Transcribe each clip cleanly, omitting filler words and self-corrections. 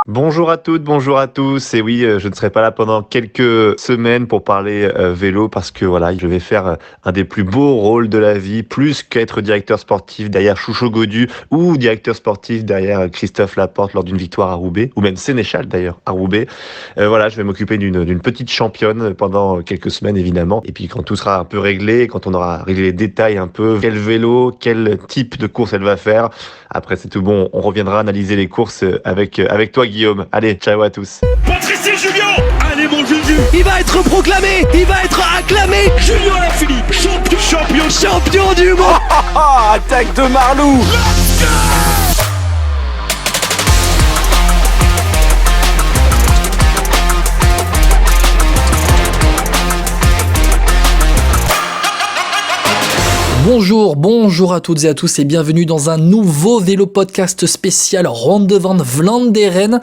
Bonjour à toutes, bonjour à tous. Et oui, je ne serai pas là pendant quelques semaines pour parler vélo parce que voilà, je vais faire un des plus beaux rôles de la vie, plus qu'être directeur sportif derrière Choucho Godu ou directeur sportif derrière Christophe Laporte lors d'une victoire à Roubaix, ou même sénéchal d'ailleurs à Roubaix. Voilà, je vais m'occuper d'une petite championne pendant quelques semaines évidemment. Et puis quand tout sera un peu réglé, quand on aura réglé les détails un peu, quel vélo, quel type de course elle va faire, après c'est tout bon, on reviendra analyser les courses avec toi Guillaume. Allez, ciao à tous. Patrice et Julien. Allez mon Juju. Il va être proclamé, il va être acclamé. Julien Alaphilippe, champion Du monde. Attaque de Marlou. Bonjour à toutes et à tous et bienvenue dans un nouveau vélo podcast spécial Ronde van Vlaanderen.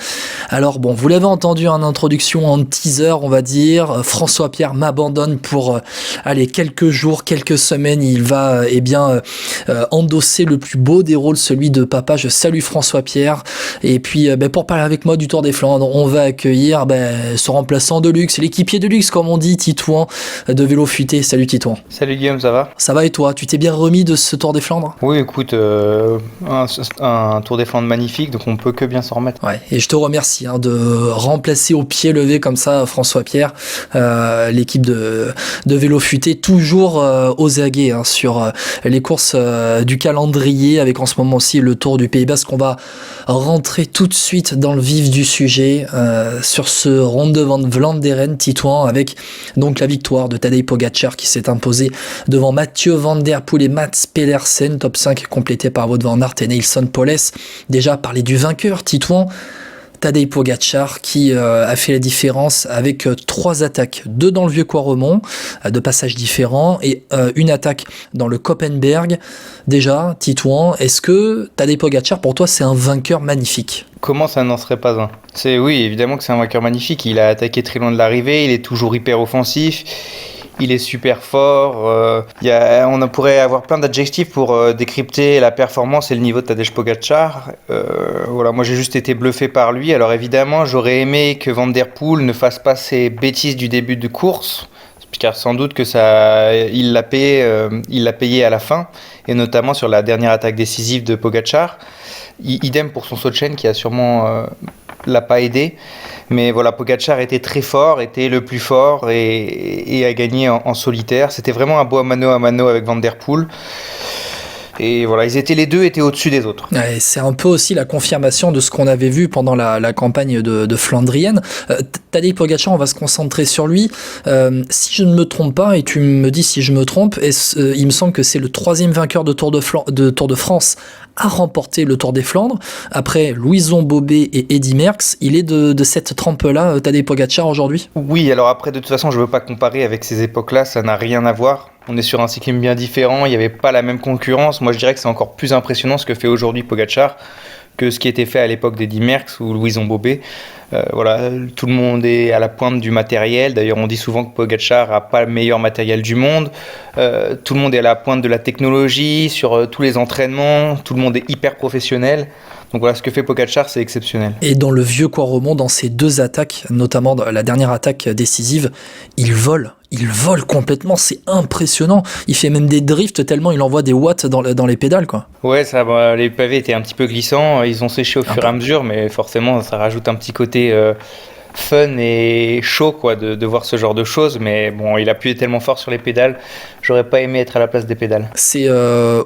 Alors bon, vous l'avez entendu en introduction, en teaser on va dire, François Pierre m'abandonne pour quelques jours, quelques semaines. Il va endosser le plus beau des rôles, celui de papa. Je salue François Pierre. Et puis pour parler avec moi du Tour des Flandres, on va accueillir son remplaçant de luxe, l'équipier de luxe comme on dit, Titouan de Vélo Futé. Salut Titouan. Salut Guillaume, ça va ? Ça va et toi ? Tu t'es bien remis de ce Tour des Flandres ? Oui, écoute, un Tour des Flandres magnifique, donc on peut que bien s'en remettre. Ouais, et je te remercie de remplacer au pied levé comme ça François Pierre, l'équipe de Vélo Futé, toujours aux aguets sur les courses du calendrier, avec en ce moment aussi le Tour du Pays Basque. On va rentrer tout de suite dans le vif du sujet sur ce Ronde van Vlaanderen, Titouan, avec donc la victoire de Tadej Pogačar qui s'est imposé devant Mathieu Van Der Poel et Mats Pedersen, top 5 complété par Wout van Aert et Neilson Powless. Déjà parler du vainqueur, Titouan, Tadej Pogačar, qui a fait la différence avec 3 attaques, 2 dans le Vieux-Quarremont, de passages différents, et une attaque dans le Koppenberg. Déjà, Titouan, est-ce que Tadej Pogačar, pour toi, c'est un vainqueur magnifique ? Comment ça n'en serait pas un ? Oui, évidemment que c'est un vainqueur magnifique. Il a attaqué très loin de l'arrivée, il est toujours hyper offensif. Il est super fort. On pourrait avoir plein d'adjectifs pour décrypter la performance et le niveau de Tadej Pogačar. Moi j'ai juste été bluffé par lui. Alors évidemment, j'aurais aimé que Van Der Poel ne fasse pas ses bêtises du début de course, car sans doute que il l'a payé à la fin, et notamment sur la dernière attaque décisive de Pogačar. Idem pour son saut de chaîne qui a sûrement l'a pas aidé. Mais voilà, Pogačar était très fort, était le plus fort et a gagné en solitaire. C'était vraiment un beau mano à mano avec Van Der Poel. Et voilà, les deux étaient au-dessus des autres. Ouais, c'est un peu aussi la confirmation de ce qu'on avait vu pendant la campagne de Flandrienne. Tadej Pogačar, on va se concentrer sur lui. Si je ne me trompe pas, et tu me dis si je me trompe, il me semble que c'est le 3e vainqueur de Tour de France à remporter le Tour des Flandres. Après Louison Bobet et Eddy Merckx, il est de cette trempe-là, Tadej Pogačar, aujourd'hui ? Oui, alors après, de toute façon, je ne veux pas comparer avec ces époques-là, ça n'a rien à voir. On est sur un cyclisme bien différent, il n'y avait pas la même concurrence. Moi, je dirais que c'est encore plus impressionnant ce que fait aujourd'hui Pogačar que ce qui était fait à l'époque d'Eddy Merckx ou Louison Bobet. Tout le monde est à la pointe du matériel. D'ailleurs, on dit souvent que Pogačar n'a pas le meilleur matériel du monde. Tout le monde est à la pointe de la technologie, sur tous les entraînements. Tout le monde est hyper professionnel. Donc voilà, ce que fait Pogačar, c'est exceptionnel. Et dans le Vieux-Quarremont, dans ces 2 attaques, notamment dans la dernière attaque décisive, il vole complètement, c'est impressionnant. Il fait même des drifts tellement il envoie des watts dans les pédales, quoi. Ouais, les pavés étaient un petit peu glissants, ils ont séché au fur et à mesure, mais forcément ça rajoute un petit côté fun et chaud de voir ce genre de choses. Mais bon, il appuyait tellement fort sur les pédales, j'aurais pas aimé être à la place des pédales. C'est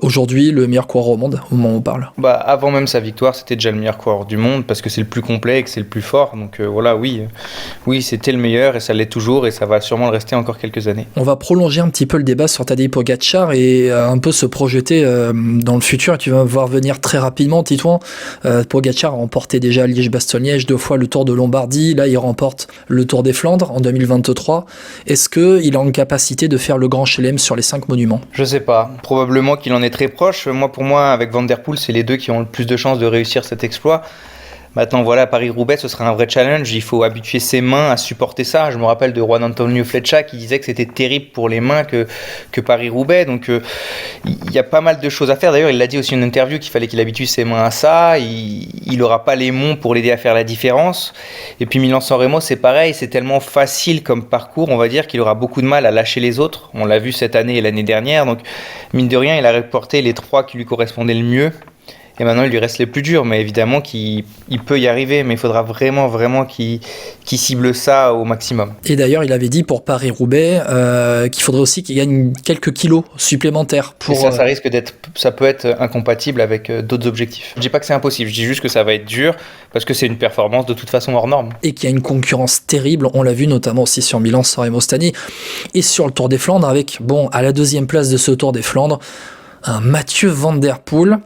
aujourd'hui le meilleur coureur au monde au moment où on parle. Avant même sa victoire, c'était déjà le meilleur coureur du monde parce que c'est le plus complet et que c'est le plus fort. Donc oui, c'était le meilleur et ça l'est toujours et ça va sûrement le rester encore quelques années. On va prolonger un petit peu le débat sur Tadej Pogačar et un peu se projeter dans le futur. Tu vas voir venir très rapidement, Titouan. Pogačar a remporté déjà Liège-Bastogne-Liège 2 fois le Tour de Lombardie. Là, il remporte le Tour des Flandres en 2023. Est-ce qu'il est en capacité de faire le grand chelem sur les 5 monuments ? Je sais pas. Probablement qu'il en est très proche. Pour moi, avec Van Der Poel, c'est les deux qui ont le plus de chances de réussir cet exploit. Maintenant, voilà, Paris-Roubaix, ce sera un vrai challenge. Il faut habituer ses mains à supporter ça. Je me rappelle de Juan Antonio Flecha qui disait que c'était terrible pour les mains que Paris-Roubaix. Donc, il y a pas mal de choses à faire. D'ailleurs, il l'a dit aussi en interview qu'il fallait qu'il habitue ses mains à ça. Il n'aura pas les monts pour l'aider à faire la différence. Et puis, Milan-San Remo, c'est pareil. C'est tellement facile comme parcours, on va dire, qu'il aura beaucoup de mal à lâcher les autres. On l'a vu cette année et l'année dernière. Donc, mine de rien, il a reporté les 3 qui lui correspondaient le mieux. Et maintenant, il lui reste les plus durs, mais évidemment qu'il peut y arriver, mais il faudra vraiment qu'il cible ça au maximum. Et d'ailleurs, il avait dit pour Paris-Roubaix qu'il faudrait aussi qu'il gagne quelques kilos supplémentaires. Et ça peut être incompatible avec d'autres objectifs. Je dis pas que c'est impossible, je dis juste que ça va être dur, parce que c'est une performance de toute façon hors norme. Et qu'il y a une concurrence terrible, on l'a vu notamment aussi sur Milan-San Remo cette année, et sur le Tour des Flandres, avec, à la 2e place de ce Tour des Flandres, un Mathieu Van Der Poel.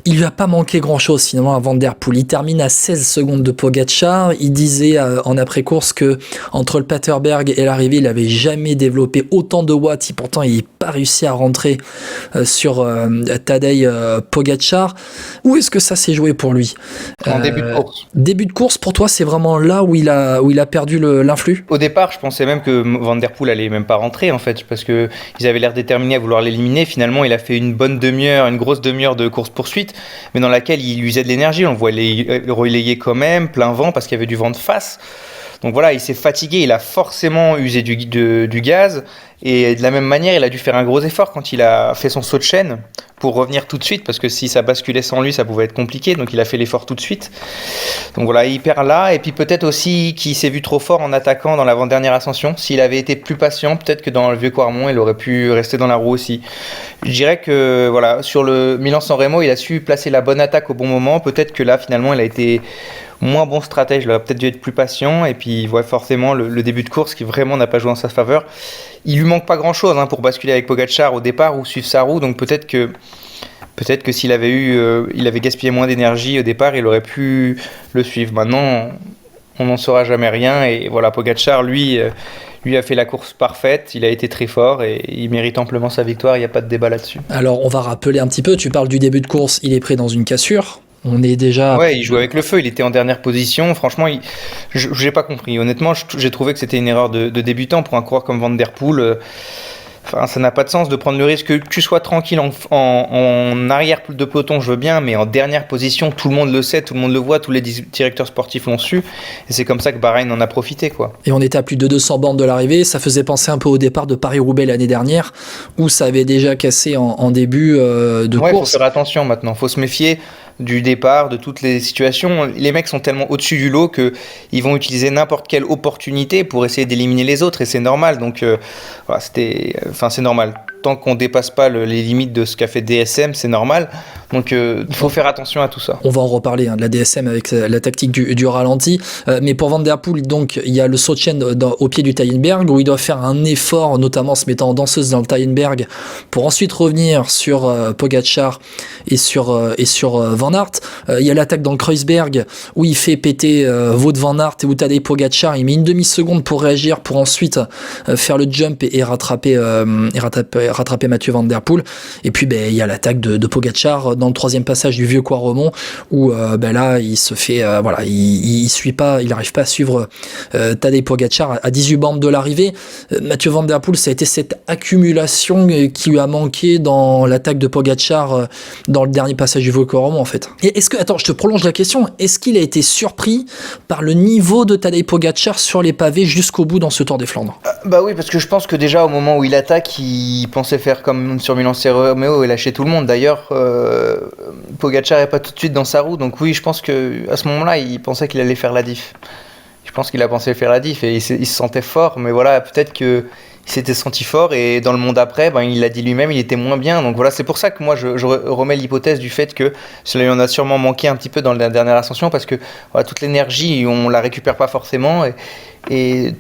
Il lui a pas manqué grand-chose finalement à Van Der Poel. Il termine à 16 secondes de Pogačar. Il disait en après-course que entre le Paterberg et l'arrivée, il n'avait jamais développé autant de watts. Pourtant, il n'a pas réussi à rentrer sur Tadej Pogačar. Où est-ce que ça s'est joué pour lui ? En début de course. Début de course, pour toi, c'est vraiment là où il a perdu l'influx ? Au départ, je pensais même que Van Der Poel allait même pas rentrer en fait, parce que ils avaient l'air déterminés à vouloir l'éliminer. Finalement, il a fait une grosse demi-heure de course-poursuite, mais dans laquelle il usait de l'énergie. On le voit relayer quand même, plein vent, parce qu'il y avait du vent de face. Donc voilà, il s'est fatigué, il a forcément usé du gaz, et de la même manière, il a dû faire un gros effort quand il a fait son saut de chaîne pour revenir tout de suite, parce que si ça basculait sans lui, ça pouvait être compliqué, donc il a fait l'effort tout de suite. Donc voilà, il perd là, et puis peut-être aussi qu'il s'est vu trop fort en attaquant dans l'avant-dernière ascension. S'il avait été plus patient, peut-être que dans le vieux Quarmont, il aurait pu rester dans la roue aussi. Je dirais que voilà, sur le Milan-San Remo, il a su placer la bonne attaque au bon moment. Peut-être que là, finalement, il a été moins bon stratège, il aurait peut-être dû être plus patient, et puis il voit forcément le début de course qui vraiment n'a pas joué en sa faveur. Il lui manque pas grand-chose pour basculer avec Pogačar au départ ou suivre sa roue, donc peut-être que s'il avait il avait gaspillé moins d'énergie au départ, il aurait pu le suivre. Maintenant, on n'en saura jamais rien, et voilà, Pogačar, lui a fait la course parfaite, il a été très fort et il mérite amplement sa victoire, il n'y a pas de débat là-dessus. Alors on va rappeler un petit peu, tu parles du début de course, il est pris dans une cassure. On est déjà... Ouais, il jouait avec le feu, il était en dernière position. Franchement, j'ai pas compris. Honnêtement, j'ai trouvé que c'était une erreur de débutant pour un coureur comme Van Der Poel. Ça n'a pas de sens de prendre le risque que tu sois tranquille en arrière de peloton, je veux bien, mais en dernière position, tout le monde le sait, tout le monde le voit, tous les directeurs sportifs l'ont su, et c'est comme ça que Bahreïn en a profité, quoi. Et on était à plus de 200 bornes de l'arrivée, ça faisait penser un peu au départ de Paris-Roubaix l'année dernière, où ça avait déjà cassé en début de course. Il faut faire attention maintenant, il faut se méfier du départ, de toutes les situations. Les mecs sont tellement au-dessus du lot qu'ils vont utiliser n'importe quelle opportunité pour essayer d'éliminer les autres, et c'est normal. Donc voilà, c'est normal. Tant qu'on dépasse pas les limites de ce qu'a fait DSM, c'est normal. Donc il faut faire attention à tout ça. On va en reparler de la DSM avec la tactique du ralenti. Mais pour Van Der Poel, donc il y a le saut de chaîne au pied du Taillenberg où il doit faire un effort, notamment en se mettant en danseuse dans le Taillenberg, pour ensuite revenir sur Pogačar et sur Van Aert. Il y a l'attaque dans le Kreuzberg où il fait péter Wout van Aert et où Tadej Pogačar. Il met une demi-seconde pour réagir, pour ensuite faire le jump et rattraper Mathieu Van Der Poel. Et puis il y a l'attaque de Pogačar dans le 3e passage du vieux Quarmont où là il se fait il suit pas, il n'arrive pas à suivre Tadej Pogačar à 18 bornes de l'arrivée. Mathieu Van Der Poel, ça a été cette accumulation qui lui a manqué dans l'attaque de Pogačar dans le dernier passage du vieux Quarmont en fait. Et est-ce que, attends, je te prolonge la question, est-ce qu'il a été surpris par le niveau de Tadej Pogačar sur les pavés jusqu'au bout dans ce Tour des Flandres? Bah oui, parce que je pense que déjà au moment où il attaque, il pensait faire comme sur Milan-San Remo et lâcher tout le monde. D'ailleurs, Pogačar n'est pas tout de suite dans sa roue, donc oui, je pense que à ce moment-là, il pensait qu'il allait faire la diff. Je pense qu'il a pensé faire la diff et il se sentait fort, mais voilà, peut-être que il s'était senti fort et dans le monde après, il l'a dit lui-même, il était moins bien. Donc voilà, c'est pour ça que moi je remets l'hypothèse du fait que cela lui en a sûrement manqué un petit peu dans la dernière ascension, parce que voilà, toute l'énergie, on la récupère pas forcément et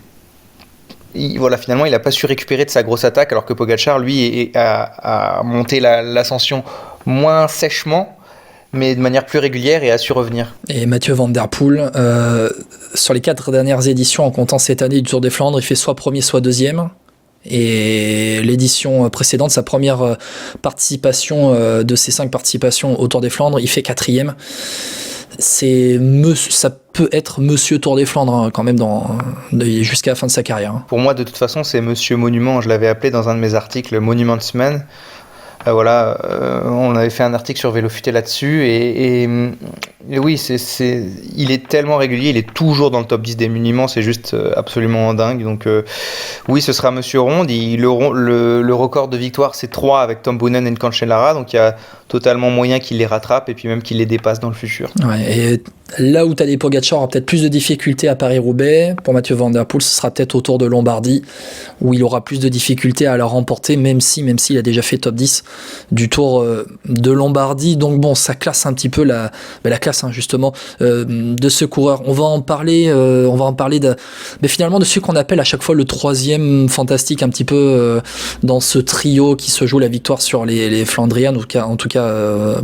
voilà, finalement, il n'a pas su récupérer de sa grosse attaque, alors que Pogačar, lui, a monté l'ascension moins sèchement, mais de manière plus régulière, et a su revenir. Et Mathieu Van Der Poel, sur les 4 dernières éditions, en comptant cette année du Tour des Flandres, il fait soit premier, soit deuxième. Et l'édition précédente, sa première participation de ces 5 participations au Tour des Flandres, il fait 4e. ça peut être Monsieur Tour des Flandres hein, quand même jusqu'à la fin de sa carrière. Hein. Pour moi, de toute façon, c'est Monsieur Monument. Je l'avais appelé dans un de mes articles Monument Man. On avait fait un article sur Vélo Futé là-dessus et oui, il est tellement régulier, il est toujours dans le top 10 des monuments, c'est juste absolument dingue. Donc oui, ce sera Monsieur Ronde. Le record de victoire, c'est 3 avec Tom Boonen et Cancellara, donc il y a totalement moyen qu'il les rattrape et puis même qu'il les dépasse dans le futur. Ouais, et là où Tadej Pogačar aura peut-être plus de difficultés à Paris-Roubaix, pour Mathieu Van Der Poel, ce sera peut-être au Tour de Lombardie, où il aura plus de difficultés à la remporter, même s'il a déjà fait top 10 du Tour de Lombardie. Donc bon, ça classe un petit peu la classe hein, justement de ce coureur. On va en parler finalement de celui qu'on appelle à chaque fois le troisième fantastique un petit peu dans ce trio qui se joue la victoire sur les Flandriens, en tout cas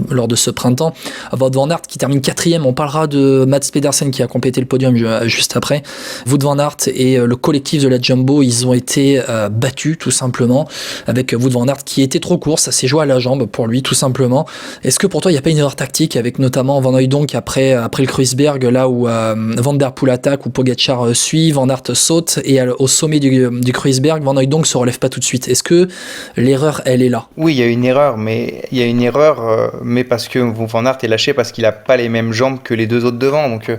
lors de ce printemps. Wout van Aert qui termine 4e. On parlera de Mads Pedersen qui a complété le podium juste après. Wout van Aert et le collectif de la Jumbo, ils ont été battus tout simplement, avec Wout van Aert qui était trop court, ça s'est joué à la jambe pour lui tout simplement. Est-ce que pour toi il n'y a pas une erreur tactique avec notamment Van Hooijdonk après le Kruisberg, là où Van Der Poel attaque, où Pogačar suit, Van Aert saute et au sommet du Kruisberg, Van Hooijdonk se relève pas tout de suite. Est-ce que l'erreur elle est là? Oui, il y a une erreur, mais parce que Van Aert est lâché parce qu'il a pas les mêmes jambes que les deux autres devant. Donc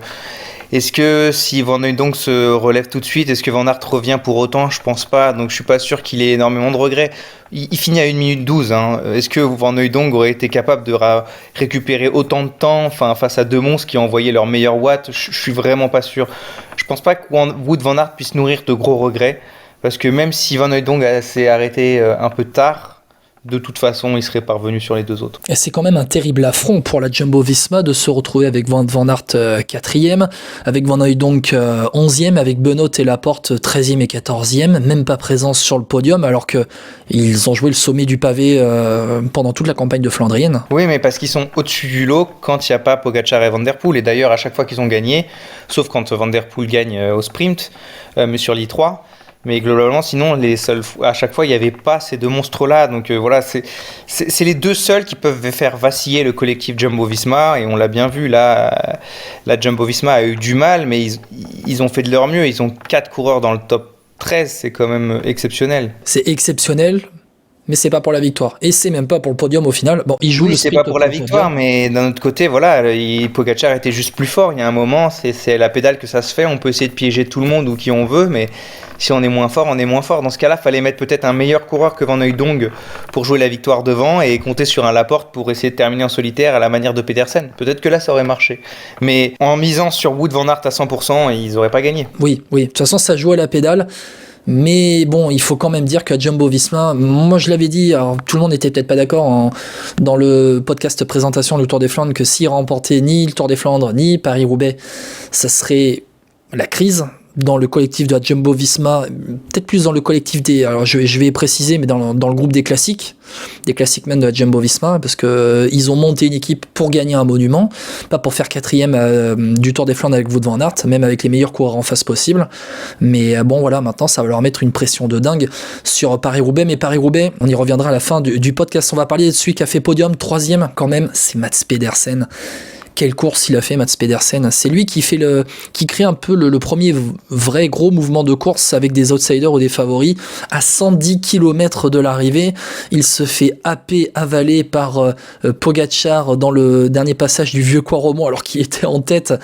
est-ce que si Van Hooijdonk se relève tout de suite, est-ce que Van Aert revient pour autant? Je pense pas, donc je suis pas sûr qu'il ait énormément de regrets. Il finit à 1 minute 12. Hein. Est-ce que Van Hooijdonk aurait été capable de récupérer autant de temps face à deux monstres qui ont envoyé leur meilleur watt? Je suis vraiment pas sûr. Je pense pas que Wout van Aert puisse nourrir de gros regrets, parce que même si Van Hooijdonk s'est arrêté un peu tard, de toute façon, il serait parvenu sur les deux autres. Et c'est quand même un terrible affront pour la Jumbo-Visma de se retrouver avec Van Aert 4e, avec Van Hooijdonk 11e, avec Benoot et Laporte 13e et 14e, même pas présence sur le podium, alors qu'ils ont joué le sommet du pavé pendant toute la campagne de Flandrienne. Oui, mais parce qu'ils sont au-dessus du lot quand il n'y a pas Pogačar et Van Der Poel. Et d'ailleurs, à chaque fois qu'ils ont gagné, sauf quand Van Der Poel gagne au sprint, mais sur l'I3, mais globalement, sinon, à chaque fois, il n'y avait pas ces deux monstres-là. Donc voilà, c'est les deux seuls qui peuvent faire vaciller le collectif Jumbo-Visma. Et on l'a bien vu, là, la Jumbo-Visma a eu du mal, mais ils ont fait de leur mieux. Ils ont 4 coureurs dans le top 13, c'est quand même exceptionnel. C'est exceptionnel, mais c'est pas pour la victoire. Et c'est même pas pour le podium au final. Bon, ils jouent oui, le c'est pas pour la victoire, mais d'un autre côté, voilà, Pogačar était juste plus fort. Il y a un moment, c'est la pédale que ça se fait. On peut essayer de piéger tout le monde ou qui on veut, mais si on est moins fort, on est moins fort. Dans ce cas-là, il fallait mettre peut-être un meilleur coureur que Van Hooijdonk pour jouer la victoire devant et compter sur un Laporte pour essayer de terminer en solitaire à la manière de Pedersen. Peut-être que là, ça aurait marché. Mais en misant sur Wout van Aert à 100%, ils n'auraient pas gagné. Oui. De toute façon, ça joue à la pédale. Mais bon, il faut quand même dire qu'à Jumbo-Visma, moi je l'avais dit, alors tout le monde n'était peut-être pas d'accord dans le podcast présentation du Tour des Flandres, que s'il remportait ni le Tour des Flandres ni Paris-Roubaix, ça serait la crise dans le collectif de la Jumbo-Visma, peut-être plus dans le collectif alors je vais préciser, mais dans le groupe des classiques men de la Jumbo-Visma, parce que ils ont monté une équipe pour gagner un monument, pas pour faire 4e du Tour des Flandres avec Wout van Aert, même avec les meilleurs coureurs en face possible. Mais bon voilà, maintenant ça va leur mettre une pression de dingue sur Paris-Roubaix. Mais Paris-Roubaix, on y reviendra à la fin du podcast. On va parler de celui qui a fait podium, 3e quand même, c'est Mads Pedersen. Quelle course il a fait, Mads Pedersen. C'est lui qui crée un peu le premier vrai gros mouvement de course avec des outsiders ou des favoris. À 110 km de l'arrivée, il se fait happer, avaler par Pogačar dans le dernier passage du Vieux Quarremont, alors qu'il était en tête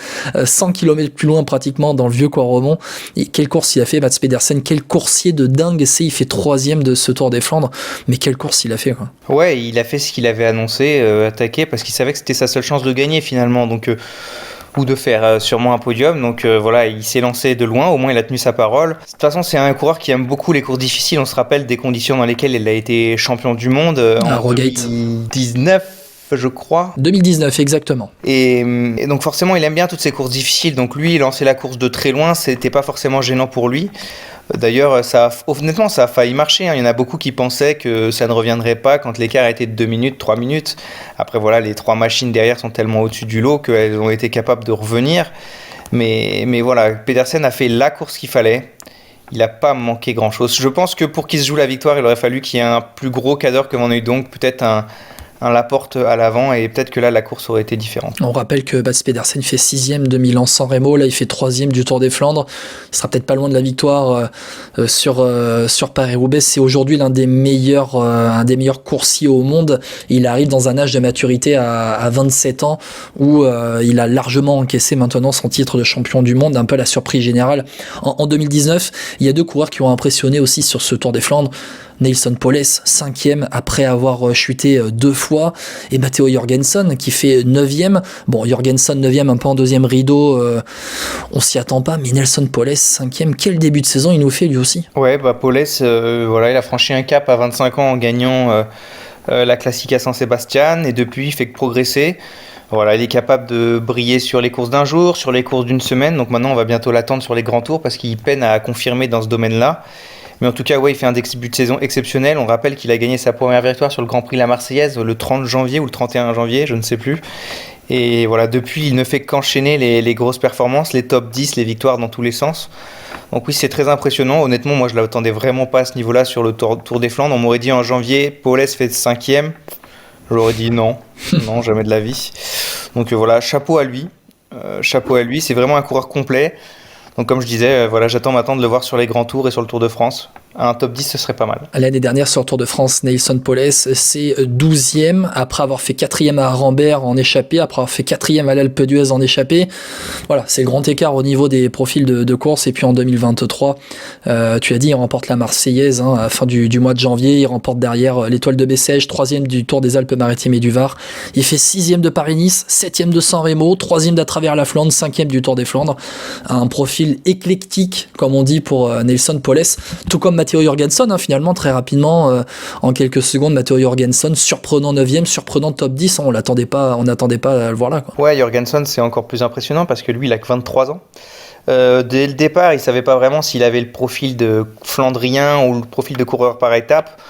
100 km plus loin pratiquement dans le Vieux Quarremont. Et quelle course il a fait, Mads Pedersen. Quel coursier de dingue c'est. Il fait 3e de ce Tour des Flandres. Mais quelle course il a fait, quoi. Ouais, il a fait ce qu'il avait annoncé, attaquer, parce qu'il savait que c'était sa seule chance de gagner finalement. Donc, ou de faire sûrement un podium. Donc voilà, il s'est lancé de loin, au moins il a tenu sa parole. De toute façon, c'est un coureur qui aime beaucoup les courses difficiles. On se rappelle des conditions dans lesquelles il a été champion du monde en 2019, je crois. 2019, exactement. Et donc forcément, il aime bien toutes ces courses difficiles. Donc lui, il lançait la course de très loin, c'était pas forcément gênant pour lui. D'ailleurs, honnêtement, ça a failli marcher. Il y en a beaucoup qui pensaient que ça ne reviendrait pas quand l'écart était de 2 minutes, 3 minutes. Après, voilà, les 3 machines derrière sont tellement au-dessus du lot qu'elles ont été capables de revenir. Mais voilà, Pedersen a fait la course qu'il fallait. Il n'a pas manqué grand-chose. Je pense que pour qu'il se joue la victoire, il aurait fallu qu'il y ait un plus gros cadre que Van Hooijdonk, peut-être Laporte à l'avant, et peut-être que là la course aurait été différente. On rappelle que Mats Pedersen fait 6ème de Milan-San Remo, là il fait 3ème du Tour des Flandres, il sera peut-être pas loin de la victoire sur Paris-Roubaix. C'est aujourd'hui l'un des meilleurs coursiers au monde. Il arrive dans un âge de maturité à 27 ans où il a largement encaissé maintenant son titre de champion du monde, un peu la surprise générale. En 2019, il y a deux coureurs qui ont impressionné aussi sur ce Tour des Flandres. Neilson Powless, 5ème après avoir chuté 2 fois, et Matteo Jorgensen qui fait 9ème. Bon, Jorgensen 9ème un peu en deuxième rideau, on s'y attend pas, mais Neilson Powless 5ème, quel début de saison il nous fait lui aussi. Ouais, Powless, il a franchi un cap à 25 ans en gagnant la Classica San Sebastian, et depuis il fait que progresser. Voilà, il est capable de briller sur les courses d'un jour, sur les courses d'une semaine, donc maintenant on va bientôt l'attendre sur les grands tours parce qu'il peine à confirmer dans ce domaine-là. Mais en tout cas, ouais, il fait un début de saison exceptionnel. On rappelle qu'il a gagné sa première victoire sur le Grand Prix La Marseillaise le 30 janvier ou le 31 janvier, je ne sais plus. Et voilà, depuis, il ne fait qu'enchaîner les grosses performances, les top 10, les victoires dans tous les sens. Donc oui, c'est très impressionnant. Honnêtement, moi, je ne l'attendais vraiment pas à ce niveau-là sur le Tour des Flandres. On m'aurait dit en janvier, Powless fait 5ème. J'aurais dit non, non, jamais de la vie. Donc voilà, chapeau à lui. C'est vraiment un coureur complet. Donc comme je disais, j'attends maintenant de le voir sur les grands tours et sur le Tour de France. Un top 10, ce serait pas mal. L'année dernière, sur le Tour de France, Neilson Powless, c'est 12ème, après avoir fait 4ème à Rambert en échappée, après avoir fait 4ème à l'Alpe d'Huez en échappée. Voilà, c'est le grand écart au niveau des profils de course. Et puis en 2023, tu as dit, il remporte la Marseillaise à la fin du mois de janvier. Il remporte derrière l'Étoile de Bessèges, 3ème du Tour des Alpes-Maritimes et du Var. Il fait 6ème de Paris-Nice, 7ème de San Remo, 3ème d'à travers la Flandre, 5ème du Tour des Flandres. Un profil éclectique, comme on dit pour Neilson Powless, tout comme Matteo Jorgensen, finalement, très rapidement, en quelques secondes, Matteo Jorgensen, surprenant 9ème, surprenant top 10, on n'attendait pas à le voir là, quoi. Ouais, Jorgensen, c'est encore plus impressionnant parce que lui, il a que 23 ans. Dès le départ, il savait pas vraiment s'il avait le profil de Flandrien ou le profil de coureur par étape.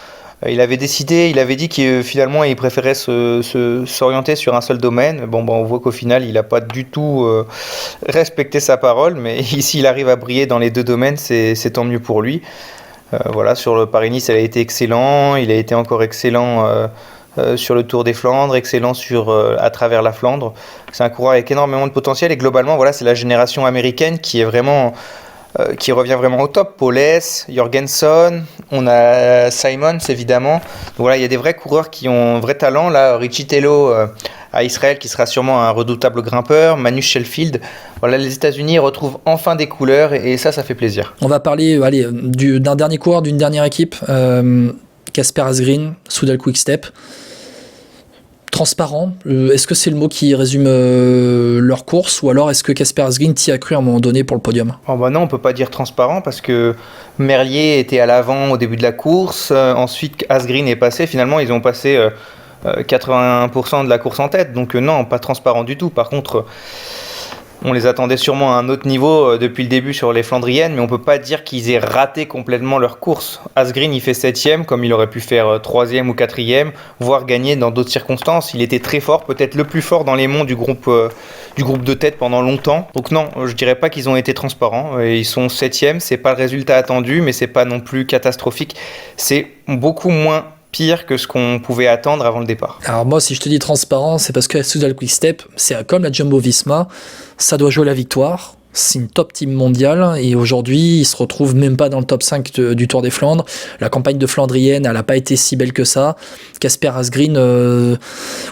Il avait dit que finalement il préférait s'orienter sur un seul domaine. On voit qu'au final il n'a pas du tout respecté sa parole, mais s'il arrive à briller dans les deux domaines, c'est tant mieux pour lui. Sur le Paris-Nice, il a été excellent, il a été encore excellent sur le Tour des Flandres, excellent à travers la Flandre. C'est un coureur avec énormément de potentiel et globalement, c'est la génération américaine qui revient vraiment au top. Powless, Jorgensen, on a Simons évidemment. Donc il y a des vrais coureurs qui ont un vrai talent. Là, Richie Tello à Israël qui sera sûrement un redoutable grimpeur. Manu Sheffield. Les États-Unis retrouvent enfin des couleurs et ça fait plaisir. On va parler d'un dernier coureur, d'une dernière équipe. Kasper Asgreen, Soudal Quick-Step. Transparent, est-ce que c'est le mot qui résume leur course, ou alors est-ce que Kasper Asgreen t'y a cru à un moment donné pour le podium ? Non, on peut pas dire transparent parce que Merlier était à l'avant au début de la course, ensuite Asgreen est passé, finalement ils ont passé 81% de la course en tête, donc non, pas transparent du tout. Par contre, on les attendait sûrement à un autre niveau depuis le début sur les Flandriennes, mais on peut pas dire qu'ils aient raté complètement leur course. Asgreen, il fait 7ème, comme il aurait pu faire 3ème ou 4ème, voire gagner dans d'autres circonstances. Il était très fort, peut-être le plus fort dans les monts du groupe de tête pendant longtemps. Donc non, je dirais pas qu'ils ont été transparents. Ils sont 7ème, c'est pas le résultat attendu, mais c'est pas non plus catastrophique. C'est beaucoup moins pire que ce qu'on pouvait attendre avant le départ. Alors moi, si je te dis transparent, c'est parce que Soudal Quick-Step, c'est comme la Jumbo-Visma, ça doit jouer la victoire. C'est une top team mondiale et aujourd'hui ils se retrouvent même pas dans le top 5 du Tour des Flandres. La campagne de Flandrienne, elle a pas été si belle que ça. Kasper Asgreen,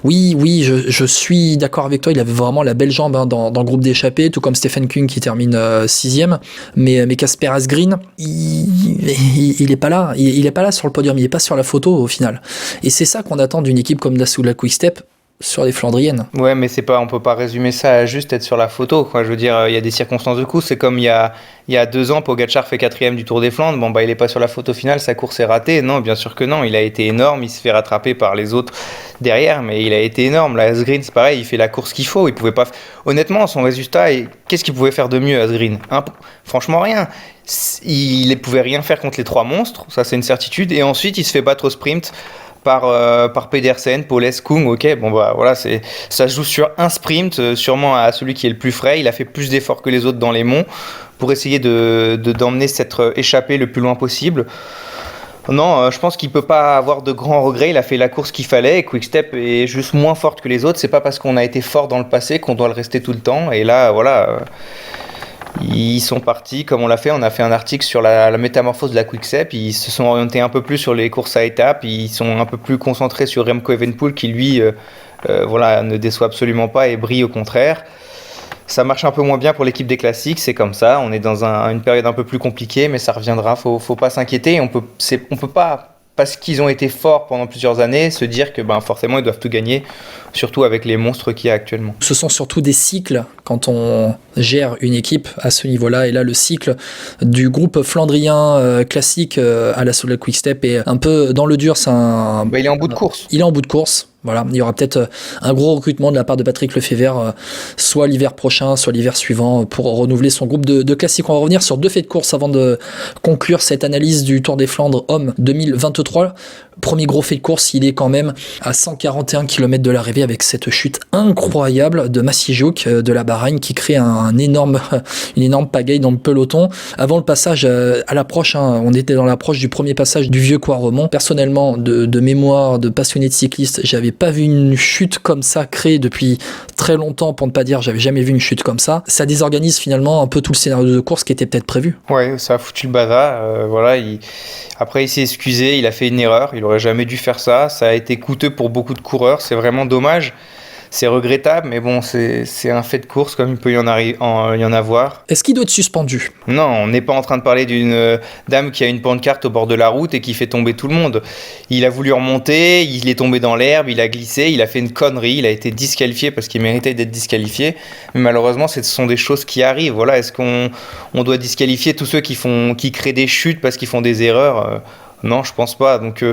oui, je suis d'accord avec toi, il avait vraiment la belle jambe dans le groupe d'échappés, tout comme Stephen Kung qui termine 6ème. Mais Kasper Asgreen, il est pas là. Il est pas là sur le podium, il est pas sur la photo au final. Et c'est ça qu'on attend d'une équipe comme la Soudal Quick-Step sur les Flandriennes. Ouais, mais on peut pas résumer ça à juste être sur la photo, quoi. Je veux dire, il y a des circonstances de coup. C'est comme il y a 2 ans, Pogačar fait 4ème du Tour des Flandres. Il est pas sur la photo finale, sa course est ratée. Non, bien sûr que non. Il a été énorme. Il se fait rattraper par les autres derrière, mais il a été énorme. Là, Asgreen, c'est pareil. Il fait la course qu'il faut. Il pouvait pas. Honnêtement, son résultat, qu'est-ce qu'il pouvait faire de mieux, Asgreen ? Franchement, rien. Il ne pouvait rien faire contre les 3 monstres. Ça, c'est une certitude. Et ensuite, il se fait battre au sprint par Pedersen, Powless, Kung. Ok, ça se joue sur un sprint, sûrement à celui qui est le plus frais. Il a fait plus d'efforts que les autres dans les monts pour essayer d'emmener cette échappée le plus loin possible. Non, je pense qu'il peut pas avoir de grands regrets. Il a fait la course qu'il fallait. Et Quick-Step est juste moins forte que les autres. C'est pas parce qu'on a été fort dans le passé qu'on doit le rester tout le temps. Et là, voilà, ils sont partis comme on l'a fait. On a fait un article sur la métamorphose de la Quick-Step. Ils se sont orientés un peu plus sur les courses à étapes. Ils sont un peu plus concentrés sur Remco Evenepoel qui lui, voilà, ne déçoit absolument pas et brille au contraire. Ça marche un peu moins bien pour l'équipe des classiques, c'est comme ça. On est dans une période un peu plus compliquée, mais ça reviendra. Faut pas s'inquiéter. On peut pas, parce qu'ils ont été forts pendant plusieurs années, se dire que forcément ils doivent tout gagner, surtout avec les monstres qu'il y a actuellement. Ce sont surtout des cycles quand on gère une équipe à ce niveau-là. Et là, le cycle du groupe flandrien classique à la Solar Quick-Step est un peu dans le dur. Il est en bout de course. Il est en bout de course. Voilà, il y aura peut-être un gros recrutement de la part de Patrick Lefebvre, soit l'hiver prochain, soit l'hiver suivant, pour renouveler son groupe de classiques. On va revenir sur 2 faits de course avant de conclure cette analyse du Tour des Flandres Hommes 2023. Premier gros fait de course, il est quand même à 141 km de l'arrivée avec cette chute incroyable de Massy-Jouk de la Bahreïn qui crée une énorme pagaille dans le peloton. Avant le passage à l'approche, on était dans l'approche du premier passage du vieux Coiremont. Personnellement, de mémoire, de passionné de cycliste, j'avais pas vu une chute comme ça créée depuis très longtemps, pour ne pas dire j'avais jamais vu une chute comme ça. Ça désorganise finalement un peu tout le scénario de course qui était peut-être prévu. Ouais, ça a foutu le bazar. Voilà, après il s'est excusé, il a fait une erreur, il aurait jamais dû faire ça. Ça a été coûteux pour beaucoup de coureurs, c'est vraiment dommage. C'est regrettable, mais bon, c'est un fait de course comme il peut y en avoir. Est-ce qu'il doit être suspendu ? Non, on n'est pas en train de parler d'une dame qui a une pancarte au bord de la route et qui fait tomber tout le monde. Il a voulu remonter, il est tombé dans l'herbe, il a glissé, il a fait une connerie, il a été disqualifié parce qu'il méritait d'être disqualifié. Mais malheureusement, ce sont des choses qui arrivent. Voilà, est-ce qu'on doit disqualifier tous ceux qui créent des chutes parce qu'ils font des erreurs ? Non, je pense pas. Donc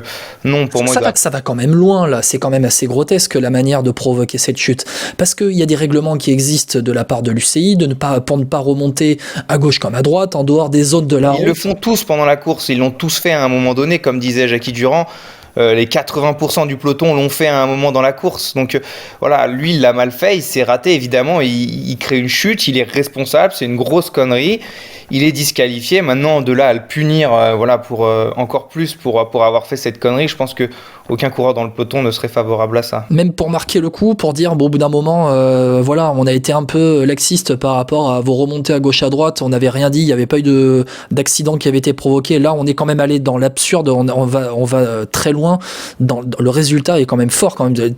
non, pour moi ça va quand même loin là. C'est quand même assez grotesque la manière de provoquer cette chute, parce qu'il y a des règlements qui existent de la part de l'UCI pour ne pas remonter à gauche comme à droite en dehors des zones de la route. Ils le font tous pendant la course. Ils l'ont tous fait à un moment donné, comme disait Jackie Durand. Les 80% du peloton l'ont fait à un moment dans la course. Donc voilà, lui il l'a mal fait, il s'est raté évidemment, il crée une chute, il est responsable, c'est une grosse connerie. Il est disqualifié. Maintenant, de là à le punir, pour encore plus pour avoir fait cette connerie, je pense que aucun coureur dans le peloton ne serait favorable à ça. Même pour marquer le coup, pour dire, au bout d'un moment, on a été un peu laxiste par rapport à vos remontées à gauche à droite. On n'avait rien dit, il n'y avait pas eu d'accident qui avait été provoqué. Là, on est quand même allé dans l'absurde. On va très loin. Le résultat est quand même fort. Quand même,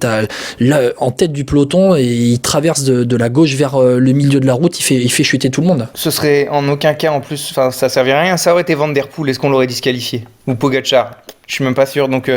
là, en tête du peloton, et il traverse de la gauche vers le milieu de la route. Il fait chuter tout le monde. Ce serait en aucun cas en plus. Enfin, ça servirait à rien. Ça aurait été Van Der Poel. Est-ce qu'on l'aurait disqualifié ? Ou Pogacar ? Je suis même pas sûr. Donc,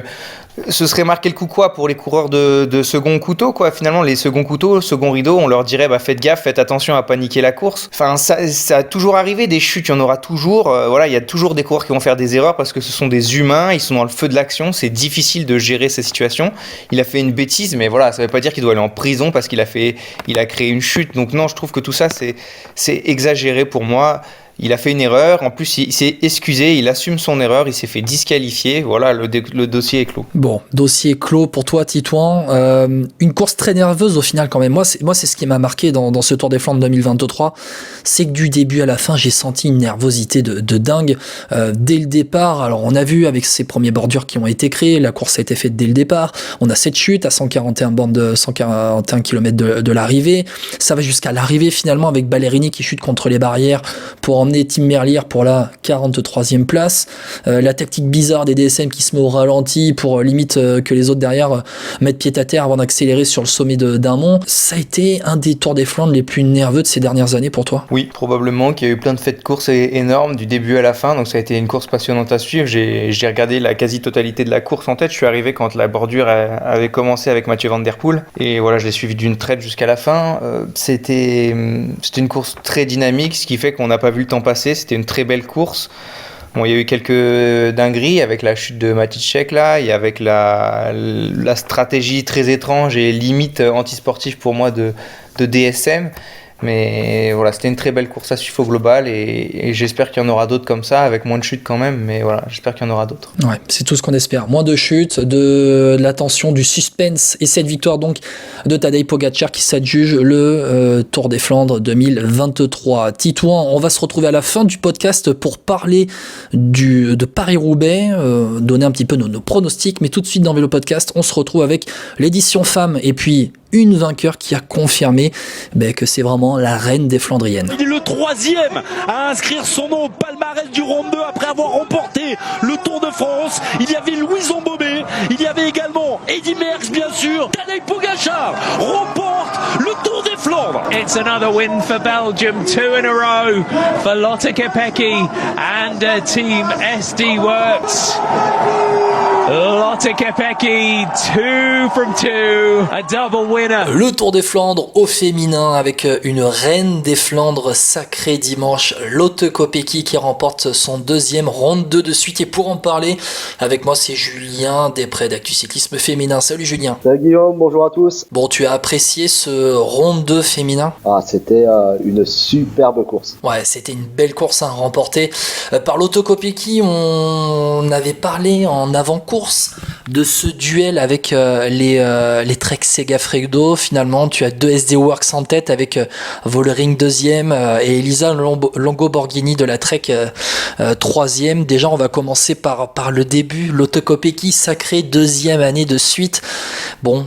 ce serait marquer le coup quoi pour les coureurs de second couteau, quoi. Finalement, les seconds couteaux, second rideau, on leur dirait faites gaffe, faites attention à paniquer la course. Enfin, ça a toujours arrivé, des chutes, il y en aura toujours. Il y a toujours des coureurs qui vont faire des erreurs parce que ce sont des humains, ils sont dans le feu de l'action, c'est difficile de gérer ces situations. Il a fait une bêtise, mais voilà, ça veut pas dire qu'il doit aller en prison parce qu'il a créé une chute. Donc non, je trouve que tout ça, c'est exagéré pour moi. Il a fait une erreur, en plus il s'est excusé, il assume son erreur, il s'est fait disqualifier, voilà, le dossier est clos. Bon, dossier clos pour toi Titouan, une course très nerveuse au final quand même. Moi c'est ce qui m'a marqué dans ce Tour des Flandres 2023, c'est que du début à la fin j'ai senti une nervosité de dingue dès le départ. Alors on a vu avec ces premiers bordures qui ont été créées, la course a été faite dès le départ, on a cette chute à 141 km de l'arrivée, ça va jusqu'à l'arrivée finalement avec Ballerini qui chute contre les barrières pour emmener Tim Merlier pour la 43e place, la tactique bizarre des DSM qui se met au ralenti pour limite que les autres derrière mettent pied à terre avant d'accélérer sur le sommet d'un mont. Ça a été un des Tours des Flandres les plus nerveux de ces dernières années pour toi? Oui, probablement, qu'il y a eu plein de faits de course énormes du début à la fin, donc ça a été une course passionnante à suivre. J'ai regardé la quasi-totalité de la course en tête, je suis arrivé quand la bordure avait commencé avec Mathieu Van Der Poel, et voilà, je l'ai suivi d'une traite jusqu'à la fin. C'était une course très dynamique, ce qui fait qu'on n'a pas vu le temps passer, c'était une très belle course. Bon, il y a eu quelques dingueries avec la chute de Maticek là, et avec la stratégie très étrange et limite antisportive pour moi de DSM. Mais voilà, c'était une très belle course à suivre au global et j'espère qu'il y en aura d'autres comme ça, avec moins de chutes quand même, mais voilà, j'espère qu'il y en aura d'autres. Ouais, c'est tout ce qu'on espère. Moins de chutes, de l'attention, du suspense et cette victoire donc de Tadej Pogačar qui s'adjuge le Tour des Flandres 2023. Titouan, on va se retrouver à la fin du podcast pour parler de Paris-Roubaix, donner un petit peu nos pronostics, mais tout de suite dans Vélo Podcast, on se retrouve avec l'édition femmes et puis une vainqueur qui a confirmé que c'est vraiment la reine des Flandriennes. Il est le troisième à inscrire son nom au palmarès du Ronde 2 après avoir remporté le Tour de France. Il y avait Louison Bobet, il y avait également Eddy Merckx bien sûr. Tadej Pogačar remporte le Tour des Flandres. It's another win for Belgium, 2 in a row for Lotte Kopecky and Team SD Works. Lotte Kopecky, 2 from 2, a double winner. Le Tour des Flandres au féminin avec une reine des Flandres sacrée dimanche, Lotte Kopecky qui remporte son deuxième Ronde 2 de suite. Et pour en parler avec moi, c'est Julien Després d'Actu Cyclisme Féminin. Salut Julien. Salut Guillaume, bonjour à tous. Bon, tu as apprécié ce Ronde 2 féminin? Ah, c'était une superbe course. Ouais, c'était une belle course remportée par Lotte Kopecky. On avait parlé en avant-course de ce duel avec les Trek Segafredo. Finalement, tu as 2 SD Works en tête avec Vollering 2e et Elisa Longo-Borghini de la Trek 3e. Déjà, on va commencer par le début. Lotte Kopecky, sacrée 2e année de suite. Bon,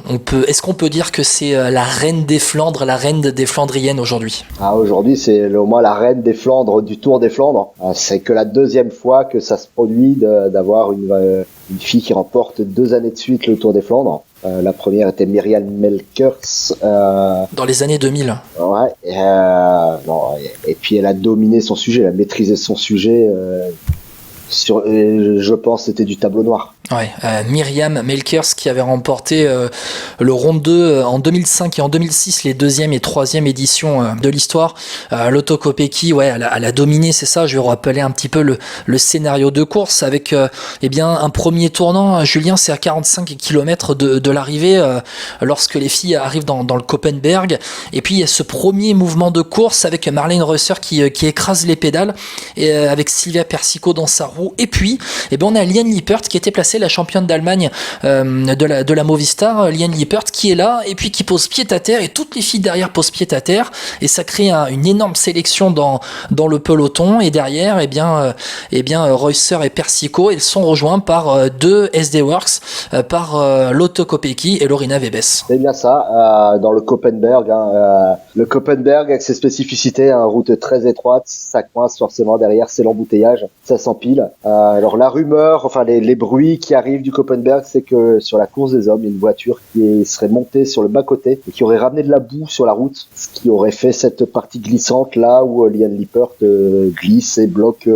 est-ce qu'on peut dire que c'est la reine des Flandres, la reine des Flandriennes aujourd'hui? Ah, aujourd'hui, c'est au moins la reine des Flandres, du Tour des Flandres. C'est que la deuxième fois que ça se produit d'avoir une fille qui remporte 2 années de suite le Tour des Flandres. La première était Myriam Melkers. Dans les années 2000. Ouais. Et puis elle a dominé son sujet, elle a maîtrisé son sujet. Je pense c'était du tableau noir. Ouais, Myriam Melkers qui avait remporté le Ronde 2 en 2005 et en 2006, les 2e et 3e éditions de l'histoire. Lotte Kopecky, ouais, elle a dominé, c'est ça. Je vais rappeler un petit peu le scénario de course avec un premier tournant. Julien, c'est à 45 km de l'arrivée lorsque les filles arrivent dans le Koppenberg. Et puis il y a ce premier mouvement de course avec Marlene Reusser qui écrase les pédales et avec Silvia Persico dans sa roue. Et puis, on a Liane Lippert qui était placée la championne d'Allemagne de la Movistar, Liane Lippert qui est là et puis qui pose pied à terre et toutes les filles derrière posent pied à terre et ça crée une énorme sélection dans le peloton et derrière Reusser et Persico, elles sont rejoints par 2 SD Works, par Lotte Kopecky et Lorena Wiebes. C'est bien ça, dans le Koppenberg. Le Koppenberg avec ses spécificités, route très étroite, ça coince forcément derrière, c'est l'embouteillage, ça s'empile. Alors la rumeur, enfin les bruits qui arrivent du Koppenberg, c'est que sur la course des hommes, il y a une voiture qui serait montée sur le bas-côté et qui aurait ramené de la boue sur la route, ce qui aurait fait cette partie glissante là où Liane Lippert glisse et bloque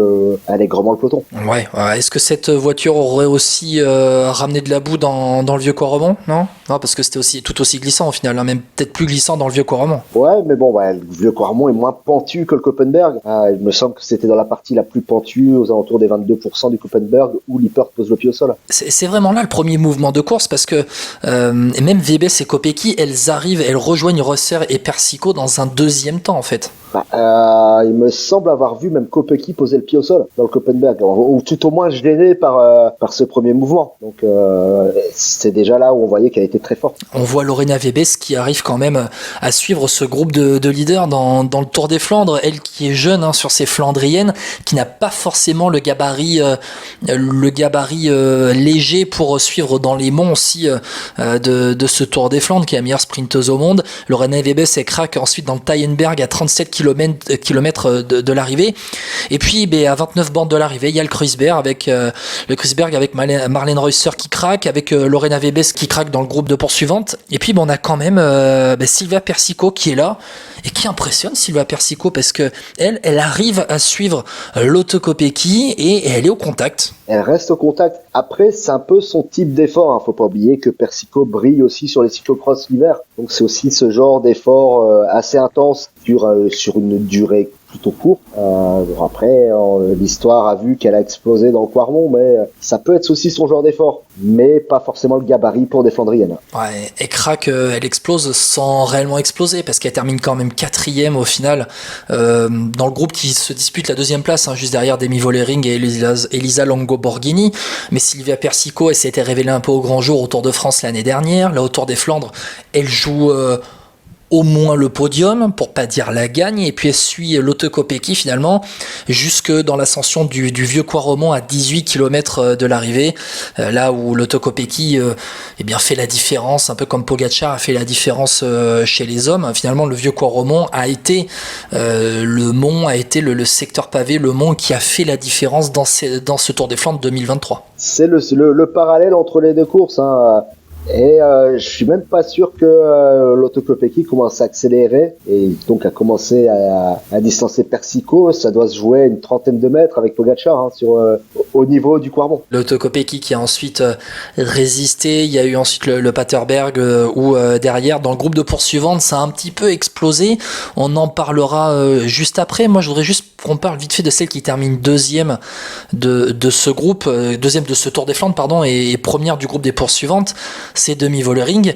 allègrement le peloton. Ouais, est-ce que cette voiture aurait aussi ramené de la boue dans le Vieux-Corremont? Non, parce que c'était aussi tout aussi glissant au final, même peut-être plus glissant dans le Vieux-Corremont. Ouais, mais bon, le Vieux-Corremont est moins pentu que le Koppenberg. Il me semble que c'était dans la partie la plus pentue, aux alentours des 22% du Koppenberg, où Lippert pose le pied au sol. C'est vraiment là le premier mouvement de course parce que même Wiebes et Kopecky, elles rejoignent Reusser et Persico dans un deuxième temps en fait. Il me semble avoir vu même Kopecky poser le pied au sol dans le Koppenberg, ou tout au moins gêné par ce premier mouvement. Donc c'est déjà là où on voyait qu'elle était très forte. On voit Lorena Wiebes qui arrive quand même à suivre ce groupe de leaders dans le Tour des Flandres, elle qui est jeune sur ces Flandriennes, qui n'a pas forcément le gabarit léger pour suivre dans les monts aussi de ce Tour des Flandres, qui est la meilleure sprinteuse au monde. Lorena Wiebes elle craque ensuite dans le Tyenberg à 37 km de l'arrivée. Et puis à 29 bornes de l'arrivée, il y a le Kreuzberg avec Marlene Reusser qui craque, avec Lorena Wiebes qui craque dans le groupe de poursuivantes. Et puis on a quand même Silvia Persico qui est là et qui impressionne Silvia Persico parce que elle arrive à suivre Lotte Kopecky et elle est au contact. Elle reste au contact. Après, c'est un peu son type d'effort. Faut pas oublier que Persico brille aussi sur les cyclocross l'hiver. Donc c'est aussi ce genre d'effort assez intense sur une durée plutôt courte. Après, l'histoire a vu qu'elle a explosé dans le Quarmont, mais ça peut être aussi son genre d'effort, mais pas forcément le gabarit pour des Flandriennes. Ouais, et Crack, elle explose sans réellement exploser, parce qu'elle termine quand même 4e au final, dans le groupe qui se dispute la 2e place, juste derrière Demi Vollering et Elisa Longo Borghini. Mais Silvia Persico, elle s'était révélée un peu au grand jour au Tour de France l'année dernière. Là, au Tour des Flandres, elle joue au moins le podium, pour pas dire la gagne, et puis elle suit Lotte Kopecky finalement jusque dans l'ascension du vieux Quaremont à 18 km de l'arrivée, là où Lotte Kopecky fait la différence, un peu comme Pogačar a fait la différence chez les hommes. Finalement, le vieux Quaremont a été le secteur pavé, le mont qui a fait la différence dans ce Tour des Flandres 2023. C'est le parallèle entre les deux courses, hein. Et je suis même pas sûr que Lotte Kopecky commence à accélérer et donc à commencer à distancer Persico. Ça doit se jouer à une 30aine de mètres avec Pogačar au niveau du Quarmont. Lotte Kopecky qui a ensuite résisté. Il y a eu ensuite le Paterberg où derrière, dans le groupe de poursuivantes, ça a un petit peu explosé. On en parlera juste après. Moi, je voudrais juste qu'on parle vite fait de celle qui termine 2e de ce groupe, 2e de ce Tour des Flandres, pardon, et première du groupe des poursuivantes. C'est Demi Vollering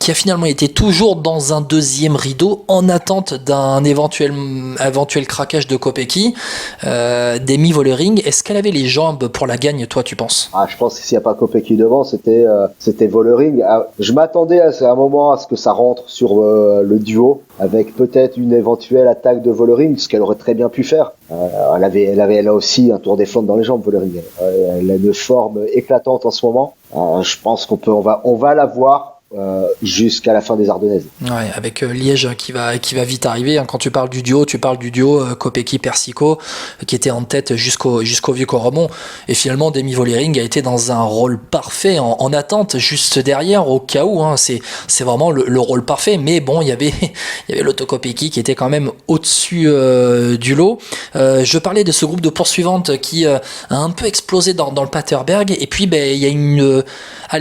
qui a finalement été toujours dans un 2e rideau en attente d'un éventuel craquage de Kopecky. Demi Vollering, est-ce qu'elle avait les jambes pour la gagne, toi, tu penses? Je pense que s'il n'y a pas Kopecky devant, c'était Vollering. Je m'attendais à un moment à ce que ça rentre sur le duo, avec peut-être une éventuelle attaque de Vollering, ce qu'elle aurait très bien pu faire. Elle a aussi un Tour des Flandres dans les jambes, Vollering. Elle a une forme éclatante en ce moment. Je pense on va la voir jusqu'à la fin des Ardennaises. Ouais, avec Liège qui va vite arriver. Quand tu parles du duo Kopecky-Persico qui était en tête jusqu'au vieux Quaremont. Et finalement, Demi Vollering a été dans un rôle parfait en attente juste derrière au cas où. C'est vraiment le rôle parfait. Mais bon, il y avait Lotte Kopecky qui était quand même au-dessus du lot. Je parlais de ce groupe de poursuivantes qui a un peu explosé dans le Paterberg. Et puis, il y a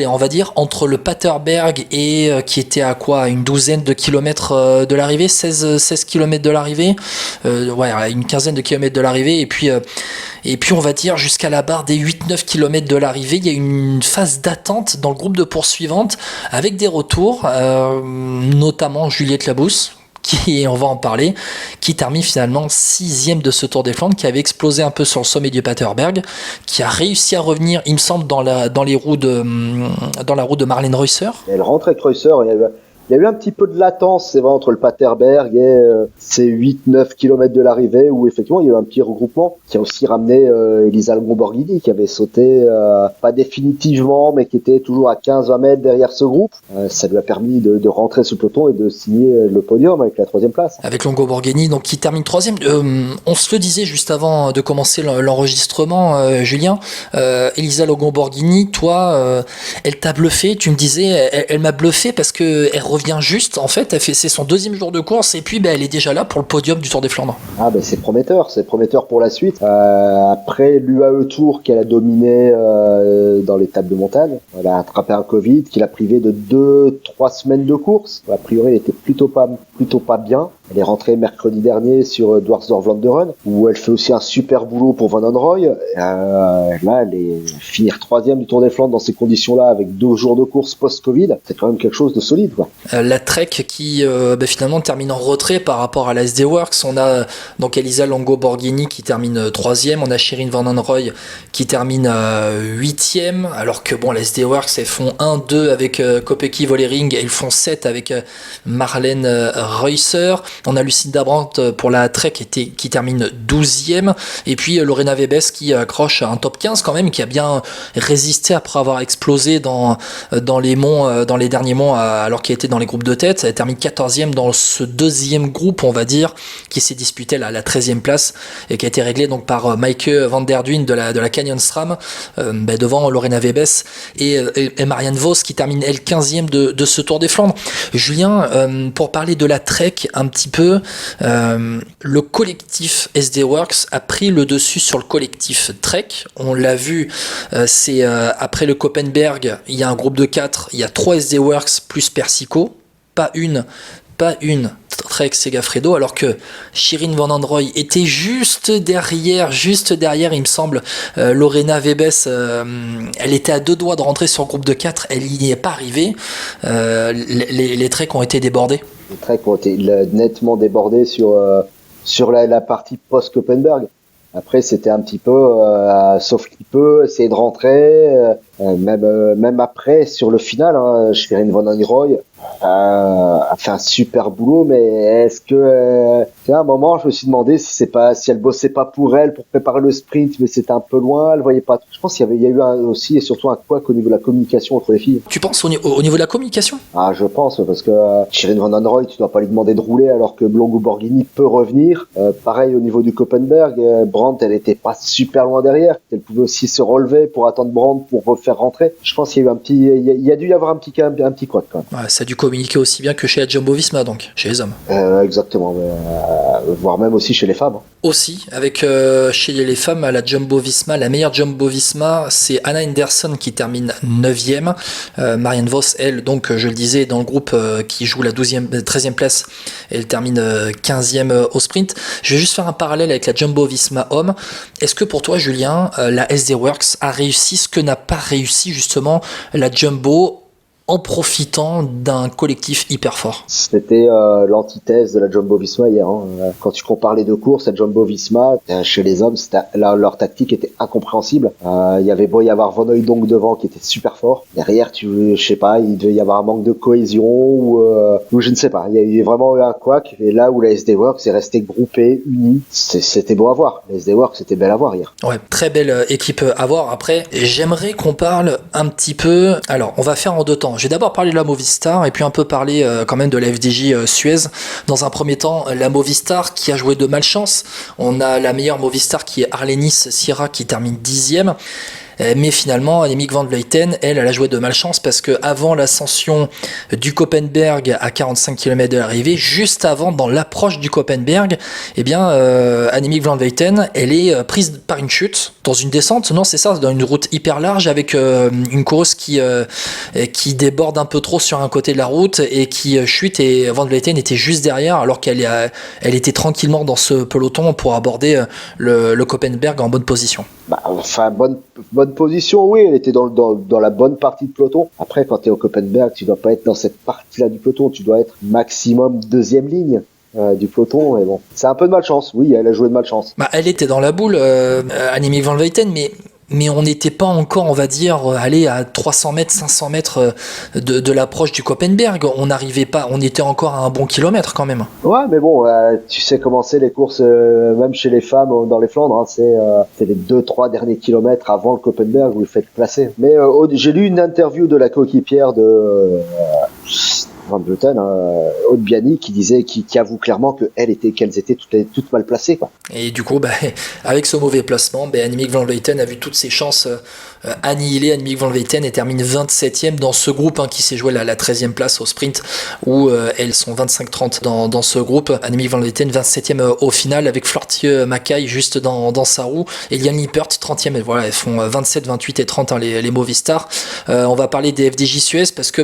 on va dire entre le Paterberg et qui était à une douzaine de kilomètres de l'arrivée, 16 kilomètres de l'arrivée, une quinzaine de kilomètres de l'arrivée, et puis on va dire jusqu'à la barre des 8-9 kilomètres de l'arrivée, il y a une phase d'attente dans le groupe de poursuivantes avec des retours, notamment Juliette Labousse, qui, on va en parler, qui termine finalement 6e de ce Tour des Flandres, qui avait explosé un peu sur le sommet du Paterberg, qui a réussi à revenir, il me semble, dans la roue de Marlene Reusser. Elle rentre avec Reusser, il y a eu un petit peu de latence, c'est vrai, entre le Paterberg et ces 8-9 km de l'arrivée, où effectivement il y a eu un petit regroupement qui a aussi ramené Elisa Longo Borghini, qui avait sauté pas définitivement, mais qui était toujours à 15-20 mètres derrière ce groupe. Ça lui a permis de rentrer sous le peloton et de signer le podium avec la 3e place. Avec Longo Borghini, donc qui termine 3e. On se le disait juste avant de commencer l'enregistrement, Julien. Elisa Longo Borghini, toi, elle t'a bluffé. Tu me disais, elle m'a bluffé parce que elle revient juste, en fait, c'est son 2e jour de course et puis elle est déjà là pour le podium du Tour des Flandres. C'est prometteur pour la suite. Après l'UAE Tour qu'elle a dominé dans l'étape de montagne, elle a attrapé un Covid qui l'a privé de 2-3 semaines de course. A priori, elle était plutôt pas bien. Elle est rentrée mercredi dernier sur Dwarsdorf-Vlaanderen, où elle fait aussi un super boulot pour Van Anrooy. Là, elle est finir 3e du Tour des Flandres dans ces conditions-là, avec 2 jours de course post-Covid, c'est quand même quelque chose de solide, quoi. La Trek qui finalement termine en retrait par rapport à la SD Works. On a donc Elisa Longo Borghini qui termine 3e. On a Shirin Van Anrooy qui termine 8e. Alors que la SD Works, elles font 1-2 avec Kopecky Vollering et ils font 7 avec Marlene Reusser. On a Lucinda Brandt pour la Trek qui termine 12e. Et puis Lorena Wiebes qui accroche un top 15 quand même, qui a bien résisté après avoir explosé dans les monts, dans les derniers monts, alors qu'elle était dans les groupes de tête. Elle termine 14e dans ce 2e groupe, on va dire, qui s'est disputé à la 13e place et qui a été réglé donc par Maike van der Duyn de la Canyon SRAM, devant Lorena Wiebes et Marianne Vos qui termine elle 15e de ce Tour des Flandres. Julien, pour parler de la Trek un petit peu, le collectif SD Works a pris le dessus sur le collectif Trek. On l'a vu, c'est après le Koppenberg, il y a un groupe de 4, il y a 3 SD Works plus Persico, pas une, pas une. Trek Segafredo, alors que Shirin Van Androoy était juste derrière, il me semble. Lorena Vebes, elle était à 2 doigts de rentrer sur le groupe de 4, elle n'y est pas arrivée. Les Treks ont été débordés. Les Treks ont été nettement débordés sur la partie post-Koppenberg. Après, c'était un petit peu, sauf qu'il peut essayer de rentrer, même après, sur le final, Shirin Van Androoy a fait un super boulot, mais est-ce que, à un moment, je me suis demandé si elle bossait pas pour elle, pour préparer le sprint, mais c'était un peu loin, elle voyait pas. Je pense qu'il y a eu aussi et surtout un couac au niveau de la communication entre les filles. Tu penses au niveau de la communication? Ah, je pense, parce que Shirin Van Androoy, tu dois pas lui demander de rouler alors que Longo Borghini peut revenir. Pareil au niveau du Koppenberg, Brandt, elle était pas super loin derrière, elle pouvait aussi se relever pour attendre Brandt pour refaire rentrer. Je pense qu'il y a eu il y a dû y avoir un petit couac quand même. Ouais, ça a dû communiquer aussi bien que chez la Jumbo-Visma, donc chez les hommes. Exactement, voire même aussi chez les femmes. Aussi, avec chez les femmes à la Jumbo-Visma, la meilleure Jumbo-Visma, c'est Anna Henderson qui termine 9e. Marianne Vos, elle, donc je le disais, dans le groupe qui joue la 13e place, elle termine 15e au sprint. Je vais juste faire un parallèle avec la Jumbo-Visma homme. Est-ce que pour toi, Julien, la SD Works a réussi ce que n'a pas réussi justement la Jumbo en profitant d'un collectif hyper fort? C'était l'antithèse de la Jumbo-Visma hier. Quand tu compares les deux courses, la Jumbo-Visma, chez les hommes, leur tactique était incompréhensible. Il y avait beau y avoir Van Hooijdonk devant qui était super fort. Derrière, je sais pas, il devait y avoir un manque de cohésion ou je ne sais pas. Il y a vraiment eu un couac. Et là où la SD Works est restée groupée, unie, c'était beau à voir. La SD Works, c'était belle à voir hier. Ouais, très belle équipe à voir. Après, j'aimerais qu'on parle un petit peu. Alors, on va faire en 2 temps. Je vais d'abord parler de la Movistar et puis un peu parler quand même de la FDJ Suez. Dans un premier temps, la Movistar qui a joué de malchance. On a la meilleure Movistar qui est Arlenis Sierra qui termine 10e. Mais finalement, Annemiek van Vleuten, elle a joué de malchance parce que avant l'ascension du Koppenberg à 45 km de l'arrivée, juste avant, dans l'approche du Koppenberg, eh bien, Annemiek van Vleuten, elle est prise par une chute dans une descente. Non, c'est ça, dans une route hyper large avec une coureuse qui déborde un peu trop sur un côté de la route et qui chute, et Van Vleuten était juste derrière alors qu'elle était tranquillement dans ce peloton pour aborder le Koppenberg en bonne position. Enfin, bonne position, oui, elle était dans la bonne partie de peloton. Après, quand tu es au Koppenberg, tu dois pas être dans cette partie-là du peloton, tu dois être maximum 2e ligne du peloton, et bon, c'est un peu de malchance, oui, elle a joué de malchance. Elle était dans la boule, Annemiek van Vleuten, mais on n'était pas encore, on va dire, allé à 300 mètres, 500 mètres de l'approche du Koppenberg. On n'arrivait pas, on était encore à un bon kilomètre quand même. Ouais, mais bon, tu sais comment c'est les courses, même chez les femmes dans les Flandres, c'est les 2-3 derniers kilomètres avant le Koppenberg où il faut être placé. Mais j'ai lu une interview de la coéquipière de Van Vleuten, Aude Biani, qui avoue clairement qu'elles étaient toutes mal placées, quoi. Et du coup, avec ce mauvais placement, Annemiek van Vleuten a vu toutes ses chances annihilées. Annemiek van Vleuten et termine 27e dans ce groupe qui s'est joué la 13e place au sprint, où elles sont 25-30 dans ce groupe. Annemiek van Vleuten 27e au final avec Floortje Mackaij juste dans sa roue, et Liane Lippert 30e. Et voilà, elles font 27, 28 et 30 les Movistar. On va parler des FDJ Suez parce que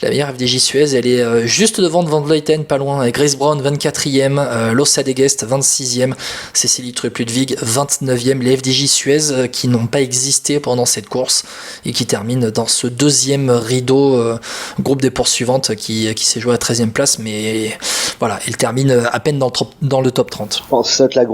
la meilleure FDJ Suez, elle est juste devant Van Vleuten, pas loin. Grace Brown 24e, Lossa Degest 26e, Cécilie Trupp-Ludwig 29e. Les FDJ Suez qui n'ont pas existé pendant cette course et qui terminent dans ce 2e rideau groupe des poursuivantes qui s'est joué à 13e place, mais voilà, il termine à peine dans le top 30. Je pense que c'est la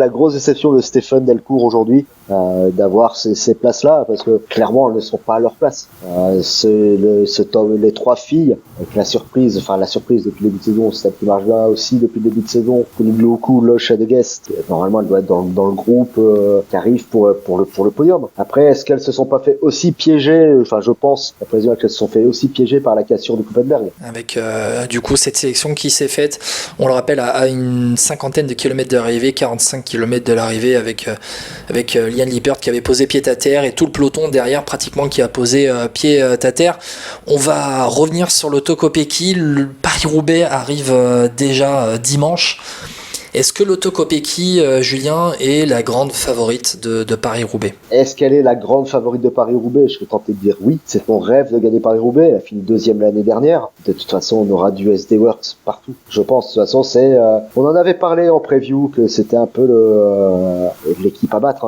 grosse déception de Stefan Delcourt aujourd'hui, d'avoir ces places-là, parce que clairement elles ne sont pas à leur place. Les 3 filles, avec la surprise depuis le début de saison, c'est celle qui marche bien aussi depuis le début de saison, Koulibaly, Locha de Guest, normalement elle doit être dans le groupe qui arrive pour le podium. Après, est-ce qu'elles se sont pas fait aussi piéger, enfin je pense, à présent qu'elles se sont fait aussi piéger par la cassure du Koppenberg. Avec du coup cette sélection qui s'est faite, on le rappelle, à une 50aine de kilomètres de l'arrivée, 45 km de l'arrivée, avec Liane Lippert qui avait posé pied à terre et tout le peloton derrière pratiquement qui a posé pied à terre. On va revenir sur le Tokopeki. Le Paris-Roubaix arrive déjà dimanche. Est-ce que l'Auto Kopecky, Julien, est la grande favorite de Paris-Roubaix? Est-ce qu'elle est la grande favorite de Paris-Roubaix? Je serais tenté de dire oui. C'est mon rêve de gagner Paris-Roubaix. Elle a fini 2e l'année dernière. De toute façon, on aura du SD Works partout. Je pense, de toute façon, on en avait parlé en preview que c'était un peu l'équipe à battre.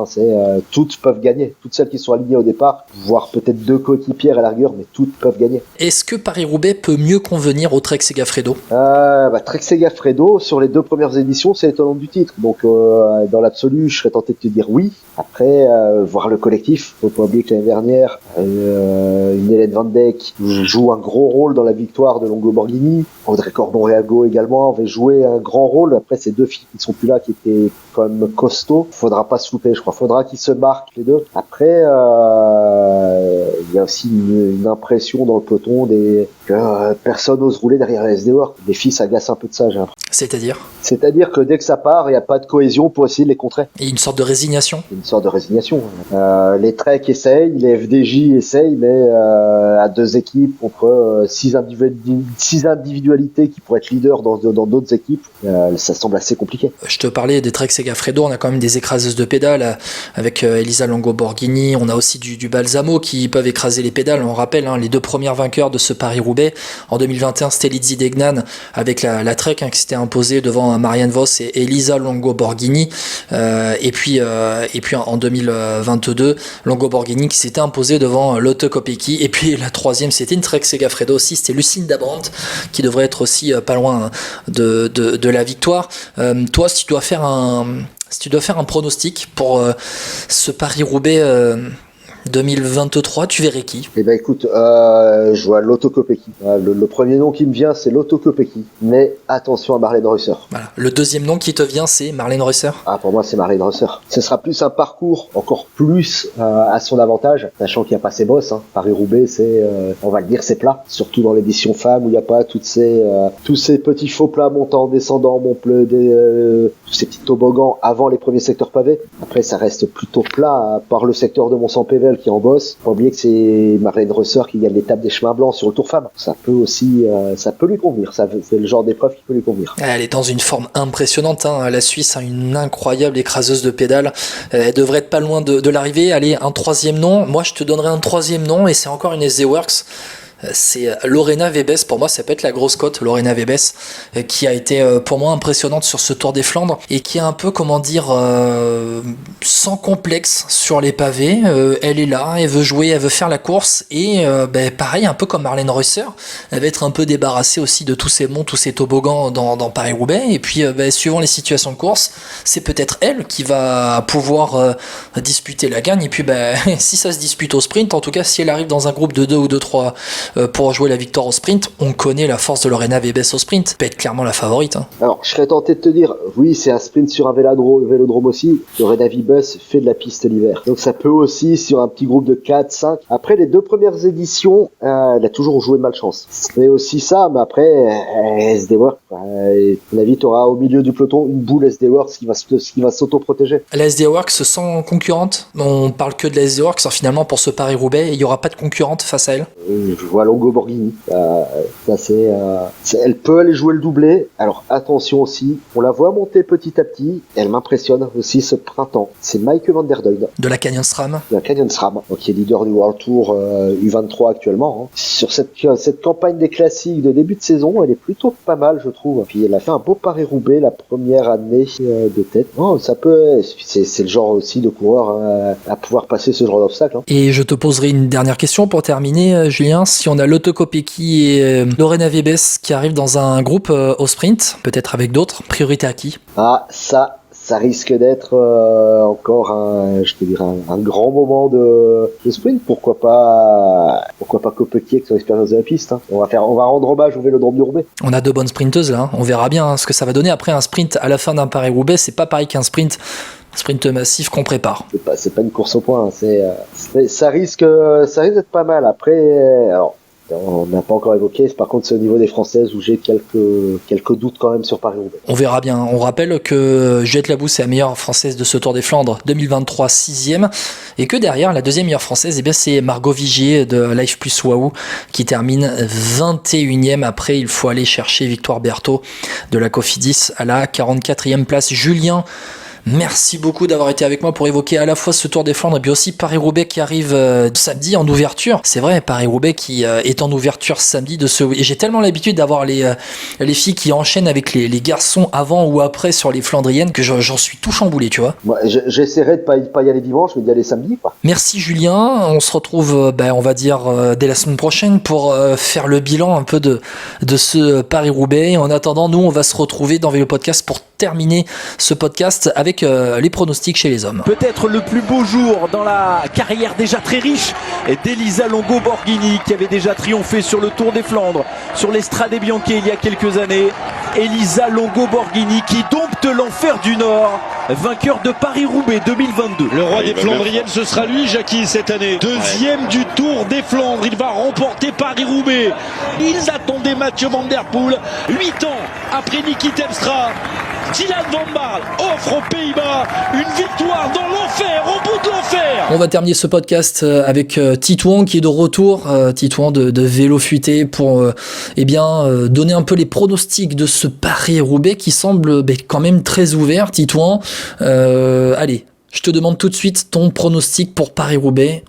Toutes peuvent gagner. Toutes celles qui sont alignées au départ, voire peut-être 2 coéquipières à la rigueur, mais toutes peuvent gagner. Est-ce que Paris-Roubaix peut mieux convenir au Trek Segafredo? Trek Segafredo, sur les 2 premières éditions, c'est l'étalon du titre. Donc, dans l'absolu, je serais tenté de te dire oui. Après, voir le collectif. Faut pas oublier que l'année dernière, une Hélène Van Dijk joue un gros rôle dans la victoire de Longo Borghini. Audrey Cordon-Réago également avait joué un grand rôle. Après, ces 2 filles qui ne sont plus là, qui étaient quand même costauds. Faudra pas se louper, je crois. Faudra qu'ils se marquent, les 2. Après, il y a aussi une impression dans le peloton que personne n'ose rouler derrière la SD Works. Les filles s'agacent un peu de ça, j'ai l'impression. C'est-à-dire que dès que ça part, il n'y a pas de cohésion pour essayer de les contrer. Et une sorte de résignation. Les Trek essayent, les FDJ essayent, mais à 2 équipes contre 6 individualités qui pourraient être leaders dans d'autres équipes, ça semble assez compliqué. Je te parlais des Trek Segafredo, on a quand même des écraseuses de pédales avec Elisa Longo Borghini, on a aussi du Balsamo qui peuvent écraser les pédales. On rappelle les 2 premières vainqueurs de ce Paris-Roubaix en 2021, c'était Lizzie Degnan avec la Trek qui s'était imposée devant Marianne Vos et Elisa Longo Borghini, et puis en 2022 Longo Borghini qui s'était imposée devant l'Auto Kopecky, et puis la 3e c'était une Trek Segafredo aussi, c'était Lucinda Brandt qui devrait être aussi pas loin de la victoire. Toi, si tu dois faire un pronostic pour ce Paris-Roubaix 2023, tu verrais qui? Écoute, je vois l'Auto Kopecky. Le premier nom qui me vient, c'est l'Auto Kopecky. Mais attention à Marlène Reusser. Voilà. Le deuxième nom qui te vient, c'est Marlène Reusser. Pour moi, c'est Marlène Reusser. Ce sera plus un parcours encore plus à son avantage, sachant qu'il n'y a pas ses bosses. Paris-Roubaix, on va le dire, c'est plat. Surtout dans l'édition femme où il n'y a pas tous ces petits faux plats montants, descendants, tous ces petits toboggans avant les premiers secteurs pavés. Après, ça reste plutôt plat, à part le secteur de Mont-Saint-Pével qui en bosse. Faut pas oublier que c'est Marlène Reusser qui gagne l'étape des chemins blancs sur le Tour Femme. Ça peut aussi, ça peut lui convenir. C'est le genre d'épreuve qui peut lui convenir. Elle est dans une forme impressionnante. La Suisse a une incroyable écraseuse de pédales. Elle devrait être pas loin de l'arrivée. Allez, un 3e nom. Moi, je te donnerai un 3e nom et c'est encore une SD Works. C'est Lorena Wiebes. Pour moi, ça peut être la grosse cote, Lorena Wiebes, qui a été pour moi impressionnante sur ce Tour des Flandres et qui est un peu, sans complexe sur les pavés. Elle est là, elle veut jouer, elle veut faire la course et pareil, un peu comme Marlène Reusser, elle va être un peu débarrassée aussi de tous ces monts, tous ces toboggans dans Paris-Roubaix. Et puis, suivant les situations de course, c'est peut-être elle qui va pouvoir disputer la gagne. Et puis, si ça se dispute au sprint, en tout cas, si elle arrive dans un groupe de 2 ou de 3 pour jouer la victoire au sprint, on connaît la force de Lorena Wiebes au sprint, peut être clairement la favorite. Alors, je serais tenté de te dire, oui, c'est un sprint sur un vélodrome aussi. Lorena Wiebes fait de la piste l'hiver. Donc ça peut aussi, sur un petit groupe de 4, 5. Après les 2 premières éditions, elle a toujours joué de malchance. C'est aussi ça, mais après, SD Works, à mon avis, tu auras au milieu du peloton une boule SD Works qui va s'auto-protéger. La SD Works sans concurrente, on parle que de la SD Works, finalement pour ce Paris-Roubaix, il n'y aura pas de concurrente face à elle. Je vois Longo Borghini. Elle peut aller jouer le doublé. Alors attention aussi, on la voit monter petit à petit. Elle m'impressionne aussi ce printemps. C'est Maike van der Duyn. De la Canyon SRAM. Donc, qui est leader du World Tour U23 actuellement. Sur cette campagne des classiques de début de saison, elle est plutôt pas mal, je trouve. Puis elle a fait un beau Paris-Roubaix la première année de tête. C'est le genre aussi de coureur à pouvoir passer ce genre d'obstacle. Et je te poserai une dernière question pour terminer, Julien. Si on a l'Auto Kopecky et Lorena Wiebes qui arrivent dans un groupe au sprint, peut-être avec d'autres, priorité à qui? Ça risque d'être encore un grand moment de sprint. Pourquoi pas Kopecky avec son expérience de la piste. On va rendre hommage au Vélodrome du Roubaix. On a 2 bonnes sprinteuses là. On verra bien ce que ça va donner. Après, un sprint à la fin d'un Paris-Roubaix, c'est pas pareil qu'un sprint massif qu'on prépare. C'est pas une course au point. Ça risque d'être pas mal. Après, alors, On n'a pas encore évoqué. Par contre, c'est au niveau des Françaises où j'ai quelques doutes quand même sur Paris-Roubaix. On verra bien. On rappelle que Juliette Labous est la meilleure française de ce Tour des Flandres 2023, 6e, et que derrière, la deuxième meilleure française, c'est Margot Vigier de Life Plus Waouh qui termine 21e. Après, il faut aller chercher Victoire Berthaud de la Cofidis à la 44e place. Julien, merci beaucoup d'avoir été avec moi pour évoquer à la fois ce Tour des Flandres et puis aussi Paris-Roubaix qui arrive samedi en ouverture. C'est vrai, Paris-Roubaix qui est en ouverture samedi de ce... Et j'ai tellement l'habitude d'avoir les filles qui enchaînent avec les garçons avant ou après sur les Flandriennes que j'en suis tout chamboulé, tu vois. Moi, j'essaierai de pas y aller dimanche, mais d'y aller samedi, quoi. Merci Julien, on se retrouve, on va dire, dès la semaine prochaine pour faire le bilan un peu de ce Paris-Roubaix. En attendant, nous, on va se retrouver dans Vélo Podcast pour terminer ce podcast avec les pronostics chez les hommes. Peut-être le plus beau jour dans la carrière déjà très riche d'Elisa Longo Borghini qui avait déjà triomphé sur le Tour des Flandres, sur l'Estrade Bianche il y a quelques années. Elisa Longo Borghini qui dompte l'enfer du Nord, vainqueur de Paris-Roubaix 2022. Le roi des Flandriennes, ce sera lui, Jackie, cette année. Deuxième du Tour des Flandres, il va remporter Paris-Roubaix. Ils attendaient Mathieu Van Der Poel, 8 ans après Niki Terpstra. Dylan Van Baarle offre aux Pays-Bas une victoire dans l'enfer, au bout de l'enfer. On va terminer ce podcast avec Titouan qui est de retour, Titouan de Vélo Futé pour donner un peu les pronostics de ce Paris-Roubaix qui semble quand même très ouvert. Titouan, allez, je te demande tout de suite ton pronostic pour Paris-Roubaix.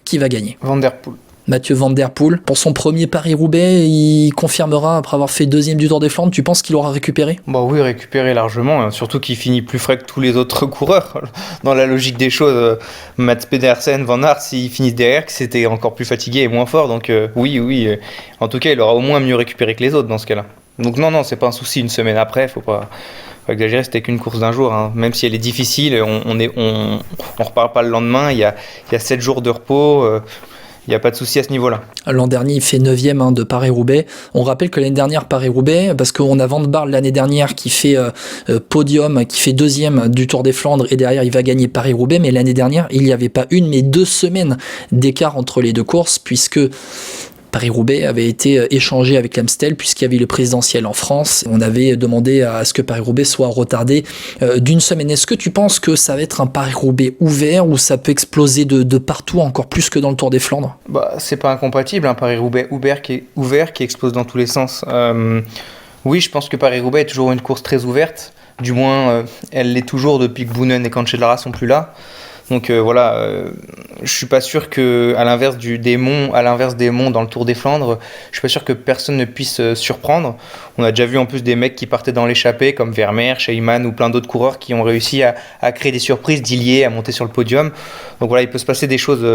Qui va gagner? Van Der Poel. Mathieu Van Der Poel, pour son premier Paris-Roubaix, il confirmera après avoir fait deuxième du Tour des Flandres. Tu penses qu'il aura récupéré? Bah oui, récupéré largement, hein. Surtout qu'il finit plus frais que tous les autres coureurs. Dans la logique des choses, Mats Pedersen, Van Aert, s'ils finissent derrière, c'était encore plus fatigué et moins fort. Donc oui. En tout cas, il aura au moins mieux récupéré que les autres dans ce cas-là. Donc non, c'est pas un souci. Une semaine après, faut pas exagérer, c'était qu'une course d'un jour, hein. Même si elle est difficile, on repart pas le lendemain. Il y a 7 jours de repos. Il n'y a pas de souci à ce niveau-là. L'an dernier, il fait 9e de Paris-Roubaix. On rappelle que l'année dernière, Paris-Roubaix, parce qu'on a Van Baarle l'année dernière qui fait podium, qui fait 2e du Tour des Flandres, et derrière, il va gagner Paris-Roubaix. Mais l'année dernière, il n'y avait pas une, mais 2 semaines d'écart entre les deux courses, puisque Paris-Roubaix avait été échangé avec l'Amstel puisqu'il y avait le présidentiel en France. On avait demandé à ce que Paris-Roubaix soit retardé d'une semaine. Est-ce que tu penses que ça va être un Paris-Roubaix ouvert ou ça peut exploser de partout encore plus que dans le Tour des Flandres? C'est pas incompatible, un Paris-Roubaix ouvert qui explose dans tous les sens. Oui, je pense que Paris-Roubaix est toujours une course très ouverte. Du moins, elle l'est toujours depuis que Boonen et Cancellara sont plus là. Donc je suis pas sûr que, à l'inverse des monts dans le Tour des Flandres, je suis pas sûr que personne ne puisse surprendre. On a déjà vu en plus des mecs qui partaient dans l'échappée comme Vermeer, Sheyman ou plein d'autres coureurs qui ont réussi à créer des surprises, Dillier à monter sur le podium. Donc voilà, il peut se passer des choses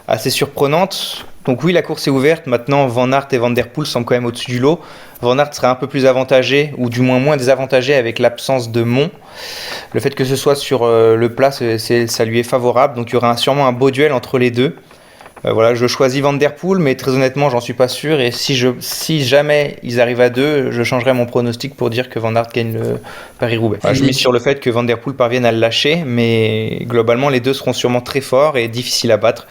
assez surprenantes. Donc oui, la course est ouverte. Maintenant, Van Aert et Van Der Poel sont quand même au-dessus du lot. Van Aert serait un peu plus avantagé, ou du moins désavantagé avec l'absence de monts. Le fait que ce soit sur le plat, ça lui est favorable. Donc il y aura sûrement un beau duel entre les deux. Je choisis Van Der Poel, mais très honnêtement, j'en suis pas sûr. Et si jamais ils arrivent à 2, je changerai mon pronostic pour dire que Van Aert gagne le Paris-Roubaix. Je mise sur le fait que Van Der Poel parvienne à le lâcher, mais globalement, les deux seront sûrement très forts et difficiles à battre.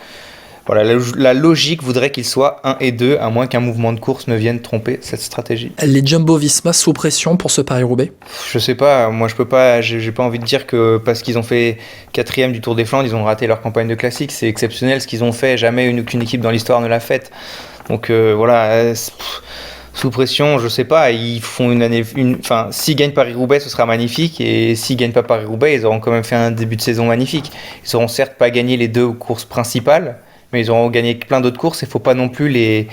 Voilà, la logique voudrait qu'il soit 1 et 2, à moins qu'un mouvement de course ne vienne tromper cette stratégie. Les Jumbo-Visma sous pression pour ce Paris-Roubaix? Je sais pas, moi je peux pas, j'ai pas envie de dire que parce qu'ils ont fait 4e du Tour des Flandres, ils ont raté leur campagne de classique. C'est exceptionnel ce qu'ils ont fait, jamais aucune équipe dans l'histoire ne l'a fait. Donc sous pression, je sais pas, ils font s'ils gagnent Paris-Roubaix, ce sera magnifique, et s'ils gagnent pas Paris-Roubaix, ils auront quand même fait un début de saison magnifique. Ils auront certes pas gagné les 2 courses principales, mais ils auront gagné plein d'autres courses. Il ne faut pas non plus les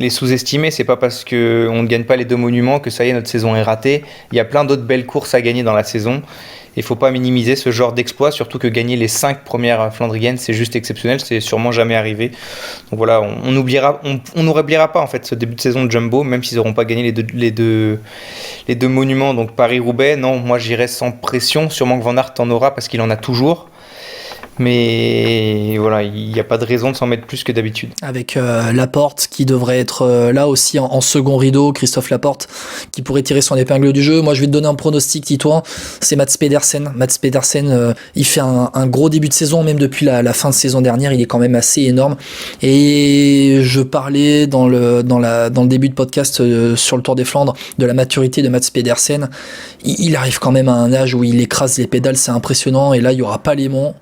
sous-estimer. C'est pas parce qu'on ne gagne pas les 2 monuments que ça y est, notre saison est ratée. Il y a plein d'autres belles courses à gagner dans la saison. Il ne faut pas minimiser ce genre d'exploit, surtout que gagner les 5 premières Flandriennes, c'est juste exceptionnel, c'est sûrement jamais arrivé. Donc voilà, on n'oubliera pas en fait ce début de saison de Jumbo, même s'ils n'auront pas gagné les deux monuments. Donc Paris-Roubaix, non, moi j'irai sans pression, sûrement que Van Aert en aura parce qu'il en a toujours. Mais voilà, il n'y a pas de raison de s'en mettre plus que d'habitude. Avec Laporte qui devrait être là aussi en second rideau, Christophe Laporte qui pourrait tirer son épingle du jeu. Moi je vais te donner un pronostic, Titouan, c'est Mats Pedersen. Mats Pedersen, il fait un gros début de saison, même depuis la fin de saison dernière, il est quand même assez énorme. Et je parlais dans le début de podcast sur le Tour des Flandres de la maturité de Mats Pedersen. Il arrive quand même à un âge où il écrase les pédales, c'est impressionnant, et là il n'y aura pas les monts.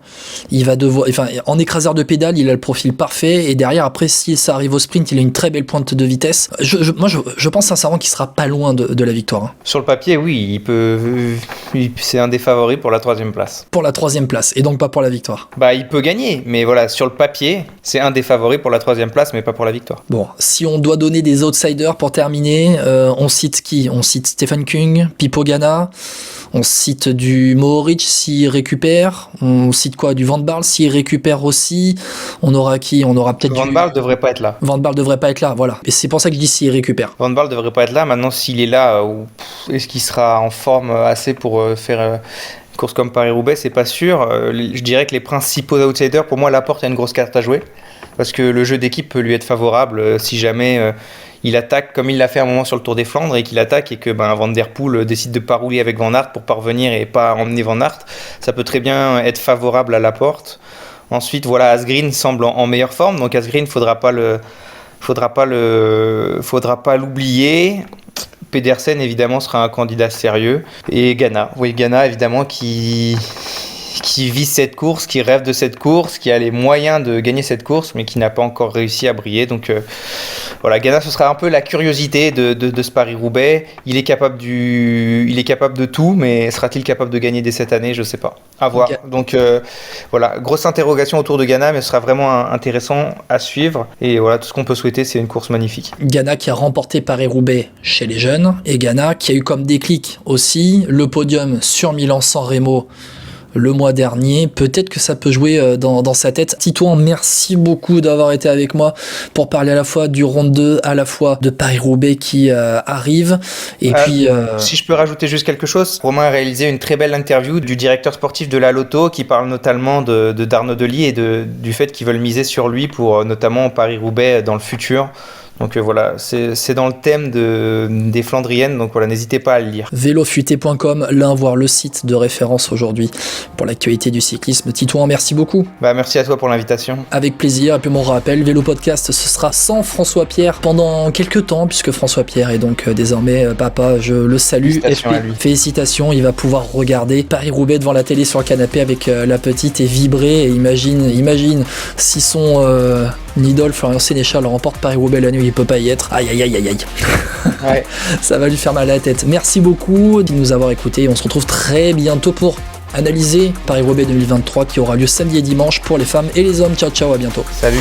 Il va devoir, enfin, en écraseur de pédale, il a le profil parfait, et derrière, après, si ça arrive au sprint, il a une très belle pointe de vitesse. Moi, je pense sincèrement qu'il sera pas loin de la victoire. Hein. Sur le papier, oui, c'est un des favoris pour la 3e place. Pour la 3e place, et donc pas pour la victoire. Bah, il peut gagner, mais voilà, sur le papier, c'est un des favoris pour la 3e place, mais pas pour la victoire. Bon, si on doit donner des outsiders pour terminer, on cite qui ? On cite Stefan Kung, Pipo Ganna. On cite du Mohoric s'il récupère. On cite quoi ? Du Van Barle s'il récupère aussi. On aura qui ? On aura peut-être Van Barle devrait pas être là. Van Barle devrait pas être là, voilà. Et c'est pour ça que je dis s'il récupère. Van Barle devrait pas être là. Maintenant, s'il est là, est-ce qu'il sera en forme assez pour faire une course comme Paris-Roubaix ? C'est pas sûr. Je dirais que les principaux outsiders, pour moi, Laporte a une grosse carte à jouer. Parce que le jeu d'équipe peut lui être favorable si jamais... il attaque comme il l'a fait à un moment sur le Tour des Flandres et qu'il attaque et que Van Der Poel décide de pas rouler avec Van Aert pour parvenir et pas emmener Van Aert, ça peut très bien être favorable à Laporte. Ensuite, voilà, Asgreen semble en meilleure forme, donc Asgreen faudra pas l'oublier. Pedersen évidemment sera un candidat sérieux et Ganna évidemment qui vise cette course, qui rêve de cette course, qui a les moyens de gagner cette course, mais qui n'a pas encore réussi à briller. Donc voilà, Ganna, ce sera un peu la curiosité de ce Paris-Roubaix. Il est capable de tout, mais sera-t-il capable de gagner dès cette année ? Je ne sais pas. À voir. Okay. Donc voilà, grosse interrogation autour de Ganna, mais ce sera vraiment intéressant à suivre. Et voilà, tout ce qu'on peut souhaiter, c'est une course magnifique. Ganna qui a remporté Paris-Roubaix chez les jeunes, et Ganna qui a eu comme déclic aussi le podium sur Milan-San Remo le mois dernier. Peut-être que ça peut jouer dans sa tête. Titouan, merci beaucoup d'avoir été avec moi pour parler à la fois du Ronde 2, à la fois de Paris-Roubaix qui arrive. Et puis, si je peux rajouter juste quelque chose, Romain a réalisé une très belle interview du directeur sportif de la Lotto qui parle notamment d'Arnaud Delis et du fait qu'ils veulent miser sur lui pour notamment Paris-Roubaix dans le futur. Donc voilà, c'est dans le thème des Flandriennes, donc voilà, n'hésitez pas à le lire. Vélofuté.com, l'un voire le site de référence aujourd'hui pour l'actualité du cyclisme. Titouan, merci beaucoup. Merci à toi pour l'invitation. Avec plaisir, et puis mon rappel, Vélo Podcast, ce sera sans François Pierre pendant quelques temps, puisque François Pierre est donc désormais papa, je le salue. Félicitations à lui. Félicitations, il va pouvoir regarder Paris-Roubaix devant la télé sur le canapé avec la petite et vibrer, et imagine si son idole Florian Sénéchal remporte Paris-Roubaix la nuit, il peut pas y être. Aïe. Ouais. Ça va lui faire mal à la tête. Merci beaucoup de nous avoir écoutés. On se retrouve très bientôt pour analyser Paris-Roubaix 2023 qui aura lieu samedi et dimanche pour les femmes et les hommes. Ciao, à bientôt. Salut.